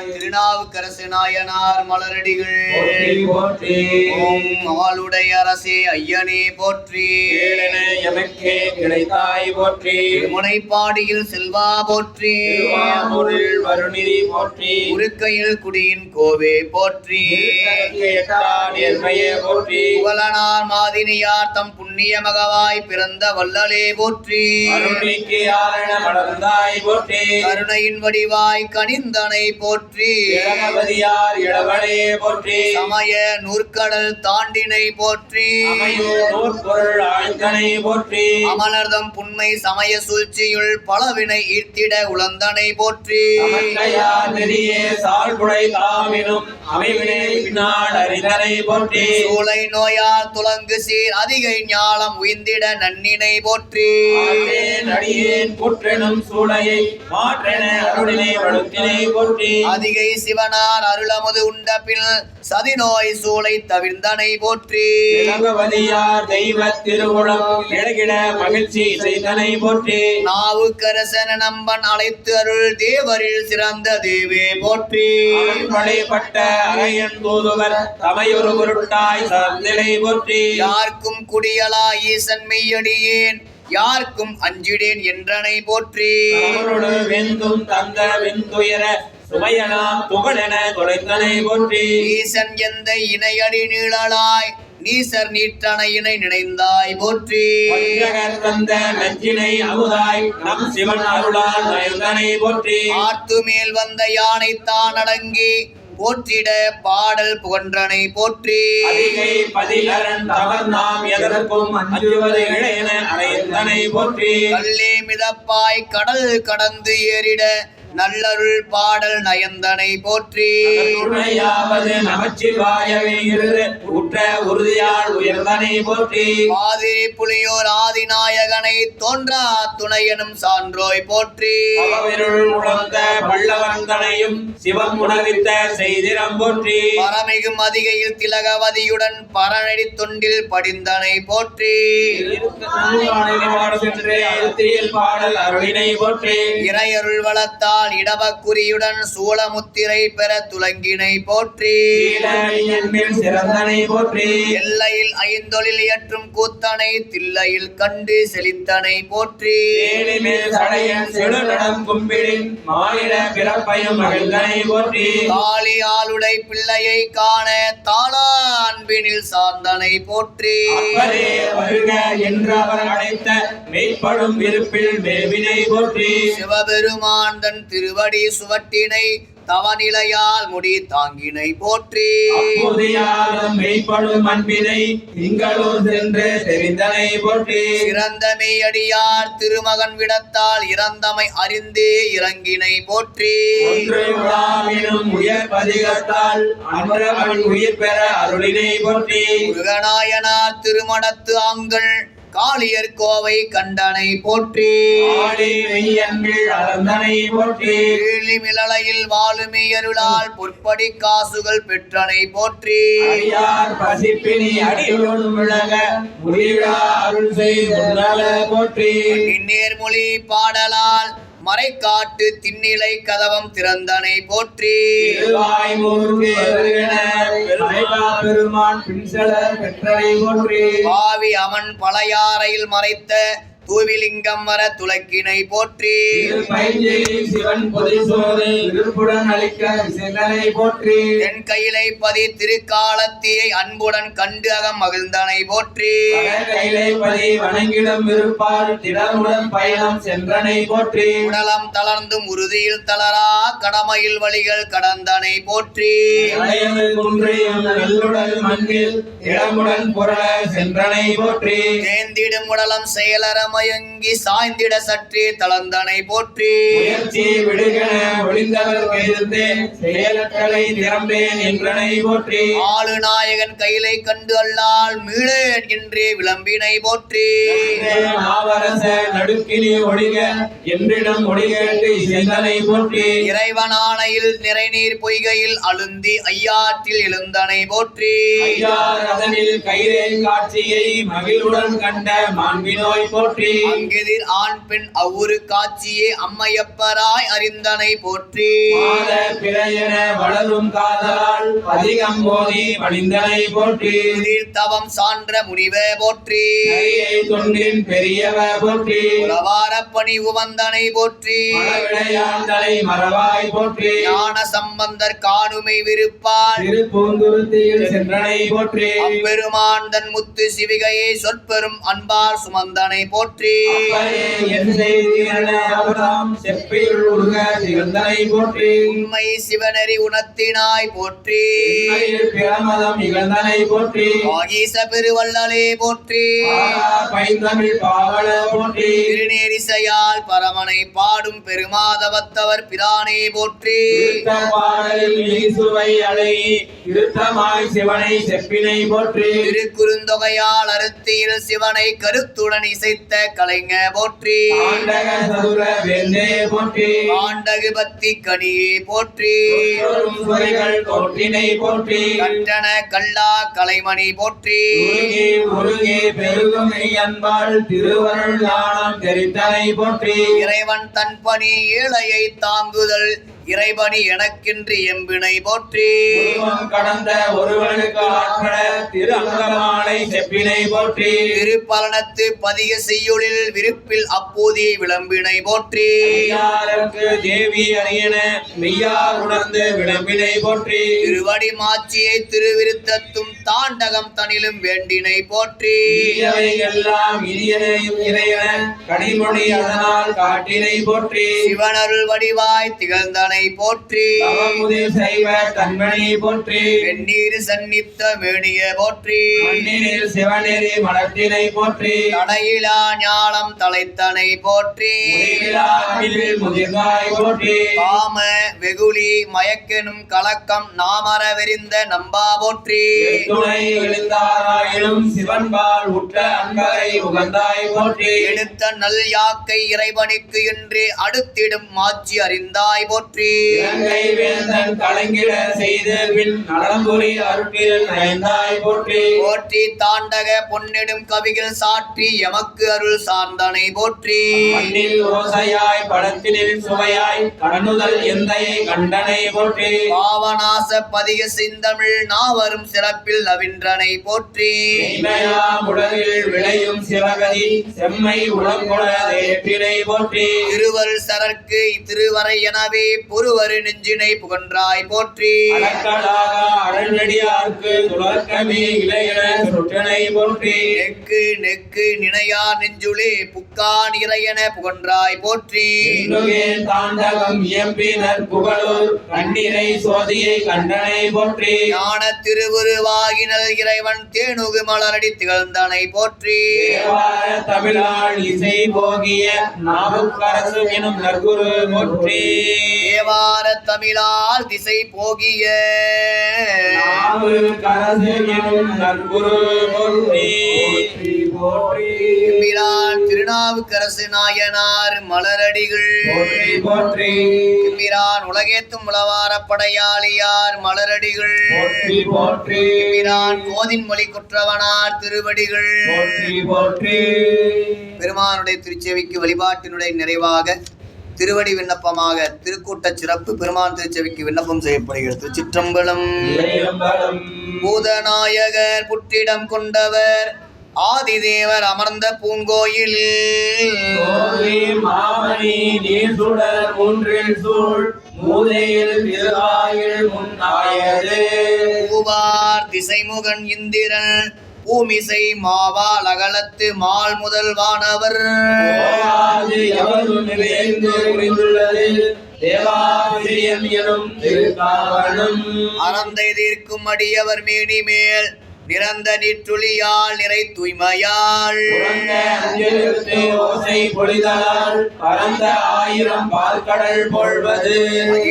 திருநாவுக்கரசு நாயனார் மலரடிகள் ஓம் ஆளுடைய அரசே ஐயனே போற்றி எமக்கே கிடைத்தாய் போற்றி முனைப்பாடியில் செல்வா போற்றி வருணிதி போற்றி உருக்கையில் குடியின் கோவே போற்றி நேர்மையே போற்றி புகழனார் மாதினியார் தம் புண்ணிய மகவாய் பிறந்த வல்லலே போற்றி அருணிக்கு ஆரண மலர்ந்தாய் போற்றி கருணையின் வடிவாய் கனிந்தனை போற்றி இளமதியார் இளவனையே போற்றி சமய நூற்கடல் தாண்டினை போற்றி நூற்பொருள் ஆழ்ந்தனை போற்றி அமலர்தம் புண்மை சமய சூழ்ச்சியுள் பலவினை ஈர்த்திட உளந்தனை போற்றி பெரியே சால்புடை தாமினும் அமைவினை பின்னால் அறிந்தனை போற்றி சூளை நோயால் துலங்கு சீர் அதிகை ஞாலம் உய்ந்திட நன்னினை போற்றி நடியேன் புற்றெனும் சூளையை மாற்றென அருளினை வழுத்தினை போற்றி அதிகை சிவனார் அருளமுது உண்ட பின் சதிநோய் சூளை தவிர்ந்தனை போற்றி பகவதியார் தெய்வ திருவுளம் இழகிட மகிழ்ச்சி செய்தனை போற்றி நாவுக்கரசன நம்பன் அழைத்து அருள் தேவரில் சிறந்த தேவே போற்றி படைப்பட்ட அரையன் தூதுவர் தமையொரு பொருட்டாய் சந்திலை போற்றி யாருக்கும் குடியலா ஈசன் மெய்யடியேன் யாருக்கும் அஞ்சிடேன் என்றனை போற்றி வெந்தும் தந்த வெந்துயர சுமையனா புகழென தொலைத்தனை போற்றி ஈசன் எந்த இணையடி நீழலாய் நீசர் நீற்றணையினை நினைந்தாய் போற்றி தந்த நஞ்சினை அமுதாய் நம் சிவன் அருளால் நயந்தனை போற்றி ஆர்த்து மேல் வந்த யானை தான் அடங்கி போற்றிட பாடல் புகன்றனை போற்றி அதிகை பதிலரன் தவர் நாம் எதற்கும் அஞ்சுவது இளையன அடைந்தனை போற்றி கல்லே மிதப்பாய் கடல் கடந்து ஏறிட நல்லருள் பாடல் நயந்தனை போற்றி துணையாவது நமச்சிவாயவே இரு உற்ற உறுதியால் உயர்ந்தனை போற்றி மாதிரி புலியோர் ஆதிநாயகனை தோன்றா துணையனும் சான்றோய் போற்றி அவருள் உணர்ந்த பல்லவந்தனையும் சிவம் உணவித்த செய்திரம் போற்றி பரமிகும் அதிகையில் திலகவதியுடன் பரநடி தொண்டில் படிந்தனை போற்றி பாடல் அருளினை போற்றி இறையருள் வளத்தால் இடவக்குறியுடன் சூளமுத்திரை பெற துலங்கினை போற்றி சிறந்தனை போற்றி எல்லையில் ஐந்தொழில் இயற்றும் கூத்தனை தில்லையில் கண்டு செழித்தனை போற்றி காளி ஆளுடை பிள்ளையை காண தாளா அன்பினில் சார்ந்தனை போற்றி என்று அவர் அழைத்த மெய்ப்படும் விருப்பில் மேவினை போற்றி சிவபெருமான் தன் திருவடி சுவட்டினை தவநிலையால் முடி தாங்கினை போற்றி. அப்போதையாலும் மெய்ப்படும் அன்பினை திங்களூர் சென்று தெரிந்தனை போற்றி. சிறந்த மெய்யடியார் திருமகன் விடத்தால் இறந்தமை அறிந்தே இறங்கினை போற்றி. ஒன்று விழாவினும் உயர் பதிகத்தால் அன்றவன் உயிர் பெற அருளினை போற்றி. முருகநாயனார் திருமணத்து ஆங்கள் காளியர் கோவை கண்டனை போற்றி. ஆடி மெய்யன்பில் அளந்தனை போற்றி. மிளலையில் வாழுமே அருளால் பொற்படி காசுகள் பெற்றனை போற்றி. அடியார் பசிப்பினி அடியோடு விளங்க முடிவிழா அருள் செய்துள்ளல போற்றி. நேர்மொழி பாடலால் மறைக்காட்டு திண்ணிலை கதவம் திறந்தனை போற்றி. திருவாய்மூர்த்தி அருகென பெருமான் பின்செல பெற்றனை போற்றி. பாவி அவன் பழையாறையில் மறைத்த தூவிலிங்கம் வர துலக்கினை போற்றி. பைஞ்செலி சிவன் பொதிசோதை விருப்புடன் அளிக்க செல்லனை போற்றி. தென் கையிலை பதி திருக்காலத்தியை அன்புடன் கண்டு அகம் மகிழ்ந்தனை போற்றி. கையிலை பதி வணங்கிடம் இருப்பால் திடமுடன் பயணம் சென்றனை போற்றி. உடலம் தளர்ந்தும் உறுதியில் தளரா கடமையில் வழிகள் கடந்தனை போற்றி. குன்றியும் வெள்ளுடல் மண்ணில் இடமுடன் புரள சென்றனை போற்றி. தேந்திடும் உடலம் செயலற மயங்கி சாய்ந்திட சற்றே தளர்ந்தனை போற்றி. முயற்சி விடுகென ஒளிந்தவர் கைதே செயலற்றலை திறம்பேன் என்றனை போற்றி. ஆளு நாயகன் கையிலை கண்டு அல்லால் மீளேன் என்றே விளம்பினை போற்றி. நாவரச நடுக்கினி ஒழிக என்றிடம் ஒழிகேட்டு செந்தனை போற்றி. இறைவனானையில் நிறைநீர் பொய்கையில் அழுந்தி ஐயாற்றில் எழுந்தனை போற்றி. ஐயார் அதனில் கைரே காட்சியை மகிழ்வுடன் கண்ட மாண்பினோய் போற்றி. அங்கெதிர் ஆண் பெண் அவ்வொரு காட்சியே அம்மையப்பராய் அறிந்தனை போற்றி. மாத பிறையென வளரும் காதலால் அதிகம் போதி பணிந்தனை போற்றி. தவம் சான்ற முனிவ போற்றி. தொண்டின் பெரியவ போற்றி. உளவார பணி உவந்தனை போற்றி. விளையாண்டலை மறவாய் போற்றி. ஞான சம்பந்தர் காணுமை விருப்பால் திருப்பூந்துருத்தியில் சென்றனை போற்றி. அப்பெருமான் தன் முத்து சிவிகையை சொற்பெரும் அன்பால் சுமந்தனை போற்றி. உண்மை சிவனரி உணர்த்தினாய் போற்றி. பிரமதம் இகழ்ந்தனை போற்றி. ஆகீச பெருவள்ளலே போற்றி. பைந்தமிழ் பாவல போற்றி. திருநேரிசையால் பரமனை பாடும் பெருமாதவத்தவர் பிரானே போற்றி. பாடலில் இயேசுவை அழகி திருத்தமாய் சிவனை செப்பினை போற்றி. திருக்குறுந்தொகையால் அருத்தியில் சிவனை கருத்துடன் இசைத்த கலைஞ போற்றி. ஆண்டக சதுர வேந்தே போற்றி. ஆண்டகு பக்தி கனியே போற்றி. சுவைகள் தோற்றினை போற்றி. கட்டண கல்லா கலைமணி போற்றி. ஒருங்கே பெருகும் அன்பாள் திருவருள் ஞானம் தெரித்தனை போற்றி. இறைவன் தன் பணி ஏழையை தாங்குதல் இறைபணி எனக்கென்று எம்பினை போற்றி. கடந்த ஒருவனுக்கு ஆற்ற திரு அங்கமாலை செப்பினை போற்றி. திருப்பலனத்து பதிக செய்யுளில் விருப்பில் அப்போதே விளம்பினை போற்றி. தேவி அரியன மெய்யார் உணர்ந்து விளம்பினை போற்றி. திருவடி மாட்சியை திருவிருத்தத்தும் தாண்டகம் தனிலும் வேண்டினை போற்றி. எல்லாம் இனியனையும் இறையன கனிமொழி அதனால் காட்டினை போற்றி. சிவனருள் வடிவாய் திகழ்ந்தனை போற்றி. செய்வ தன்மணி போற்றி. வெந்நீர் சன்னித்த மேனிய போற்றி. மண்ணினில் சிவநெறி மலத்தினை போற்றி. தடையிலா ஞானம் தலைத்தனை போற்றி. முதிர்ந்தாய் போற்றி. காம வெகுளி மயக்கெனும் கலக்கம் நாமர வெறிந்த நம்பா போற்றி. துணை எழுந்தாராயினும் சிவன்பால் உற்ற அன்பரை உகந்தாய் போற்றி. எடுத்த நல் யாக்கை இறைவனுக்கு என்று அடுத்திடும் மாட்சி அறிந்தாய் போற்றி. இலங்கை வேந்தன் கலங்கிட செய்து பின் நலம்புரி அருட்டில் நயந்தாய் போற்றி. போற்றி தாண்டக பொன்னிடும் கவிகள் சாற்றி எமக்கு அருள் சார்ந்தனை போற்றி. மண்ணில் ஓசையாய் படத்தினில் சுவையாய் கண்ணுதல் எந்தையை கண்டனை போற்றி. பாவநாச பதிக சிந்தமிழ் நாவரும் சிறப்பில் நவின்றனை போற்றி. உலகில் விளையும் சிவகதி செம்மை உளங்குள ஏற்றினை போற்றி. திருவருள் சரற்கு திருவரை எனவே ஒருவரு நெஞ்சினை புகன்றாய் போற்றி. அடக்கலாக அடல்நடியார்க்கு துளக்கமே இளையன சுற்றனை போற்றி. நெக்கு நெக்கு நினையார் நெஞ்சுளே புக்கான் இறையன புகன்றாய் போற்றி. தாண்டகம் இயம்பினர் புகழூர் கண்டிரை சோதியை கண்டனை போற்றி. ஞான திருவுருவாகினல் இறைவன் தேனுகு மலரடி திகழ்ந்தனை போற்றி. தமிழாள் இசை போகிய நாவுக்கரசு எனும் நற்குரு போற்றி. தேவார தமிழால் திசை போகிய நாவுக்கரசு எனும் நற்குரு போற்றி. எம்பிரான் திருநாவுக்கரசு நாயனார் மலரடிகள் போற்றி போற்றி. எம்பிரான் உலகேத்தும் உளவார படையாளியார் மலரடிகள் போற்றி போற்றி. எம்பிரான் கோதின் மொழி குற்றவனார் திருவடிகள் போற்றி போற்றி. பெருமானுடைய திருச்செவிக்கு வழிபாட்டினுடைய நிறைவாக திருவடி விண்ணப்பமாக திருக்கூட்ட சிறப்பு பெருமான் திருச்செவிக்கு விண்ணப்பம் செய்யப்படுகிறது. திருச்சிற்றம்பலம். பூதநாயகர் புற்றிடம் கொண்டவர் ஆதிதேவர் அமர்ந்த பூங்கோயில் மாமணி நீர்சுடர் மூன்றில் சூழ் மூலையில் திருவாயில் முன்னாயது. பூவார் திசைமுகன் இந்திரன் பூமிசை மாவால் அகலத்து மால் முதல்வானவர் அறந்தை தீர்க்கும் அடியவர் மேனி மேல் நிறந்த நீற்றுளியால் நிறை தூய்மையால் ஓசை பொழிதலால் பரந்த ஆயிரம் பால்கடல் பொழ்வது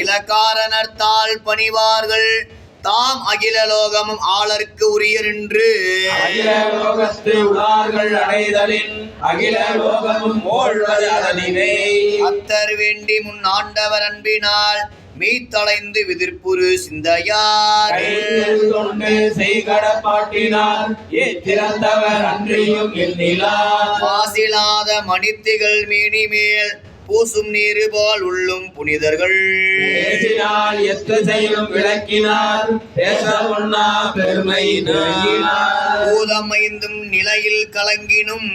இலக்காரனர்த்தால் பணிவார்கள் தாம் அகில லோகமும் ஆளருக்கு உரியரென்று அகில லோகத்து உளார்கள் அடைதலின் அகில லோகமும் ஓழ்வது அதனிலே அத்தர் வேண்டி முன் ஆண்டவர் அன்பினால் மீத்தளைந்து விதிர்ப்புரு சிந்தையார் தொண்டு செய்கடப்பாட்டினார் ஏத்திறந்தவர் அன்றியும் எண்ணிலார் மாசிலாத மணித்திகள் மேனி மேல் பூசும் நீரு போல் உள்ளும் புனிதர்கள் பேசினால் எத்து செய்யும் விளக்கினார் பேச உண்ணா பெருமையினார் பூதம் ஐந்தும் நிலையில் கலங்கினும்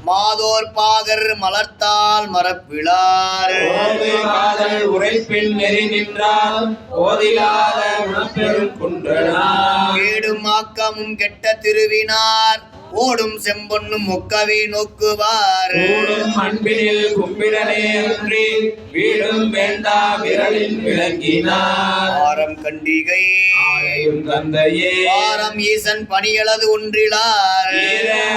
மாதோர் பாகர் மலர்த்தால் மரப்பிளார் காதல் உரைப்பின் நெறி நின்றால் ஓதிலாத உணப்பெரும் குன்றனார் கேடும் ஆக்கமும் கெட்ட திருவினார் ஓடும் செம்பொன்னும் ஒக்கவே நோக்குவார் அன்பினில் கும்பிடனே அன்றி வீடும் வேண்டா விரலின் விளங்கினார் ஆரம் கண்டிகை ஆரையும் தந்தையே ஆரம் ஈசன் பணியளது ஒன்றிலார்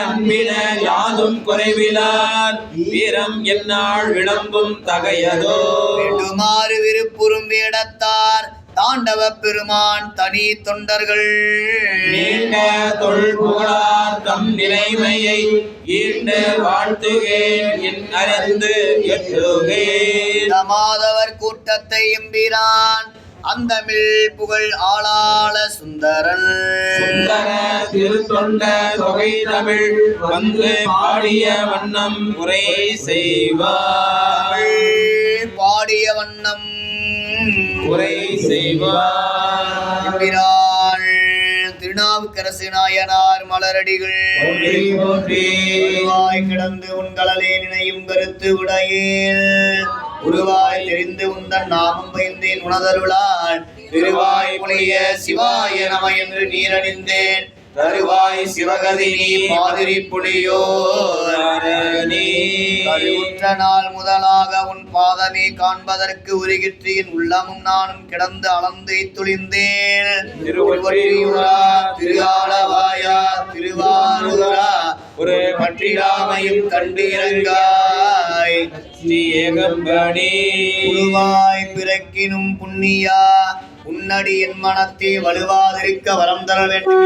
அன்பினர் யாதும் குறைவிலார் வீரம் எந்நாள் விளம்பும் தகையதோ வேண்டுமாறு விருப்புறும் வேடத்தார் தாண்டவ பெருமான் தனி தொண்டர்கள் நீண்ட தொல் புகழார் தம் நிலைமையை ஈண்டு வாழ்த்துகேன் என் அறிந்து எட்டுகேன் மாதவர் கூட்டத்தை எம்பிரான் அந்தமிழ் புகழ் ஆளாள சுந்தரன் சுந்தர திருத்தொண்ட தொகை தமிழ் வந்து பாடிய வண்ணம் உரை செய்வார் பாடிய வண்ணம் உரை செய்வார் எம்பிரான் திருநாவுக்கரசு நாயனார் மலரடிகள் உருவாய் கிடந்து உன்களே நினையும் கருத்து உடையேல் உருவாய் தெரிந்து உந்தன் நாமம் பயந்தேன் உணதருளால் திருவாய் புனிய சிவாய நம என்று நீரணிந்தேன் தருவாய் சிவகதி நீ மாதிரி புலியோ கருவுற்ற நாள் முதலாக உன் பாதமே காண்பதற்கு உருகிற்று என் உள்ளமும் நானும் கிடந்து அளந்து துளிந்தேன் திருவொற்றியூரா திருஆலவாயா திருவாரூரா ஒரு பற்றிடாமையும் கண்டு இறங்காய் ஏகம்பணி உருவாய் பிறக்கினும் புண்ணியா உன்னடி என் மனத்தை வலுவாதிருக்க வரம் தர வேண்டும்.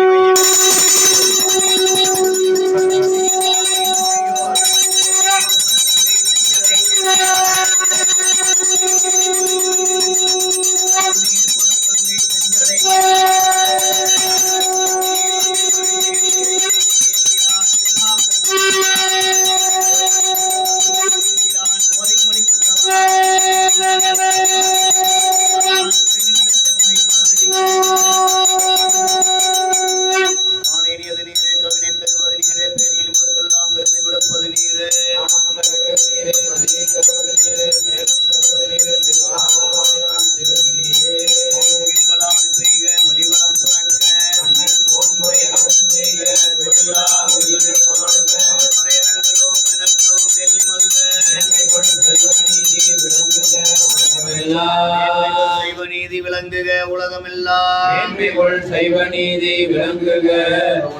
நீதி விளங்குக உலகமெல்லாம். மேன்மைகள் சைவ நீதி விளங்குக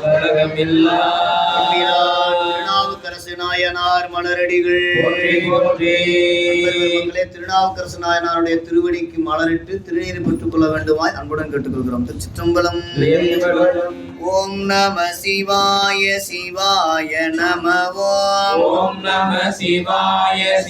உலகமெல்லாம். திருநாவுக்கரசு நாயனார் மலரடிகள் போற்றி போற்றி. மக்களே, திருநாவுக்கரசு நாயனாருடைய திருவடிக்கு மலரிட்டு திருநீரை பெற்றுக் கொள்ள வேண்டுமாய் அன்புடன் கேட்டுக்கொள்கிறோம். திருச்சிற்றம்பலம். ஓம் நம சிவாய சிவாய நம. ஓம் நம சிவாய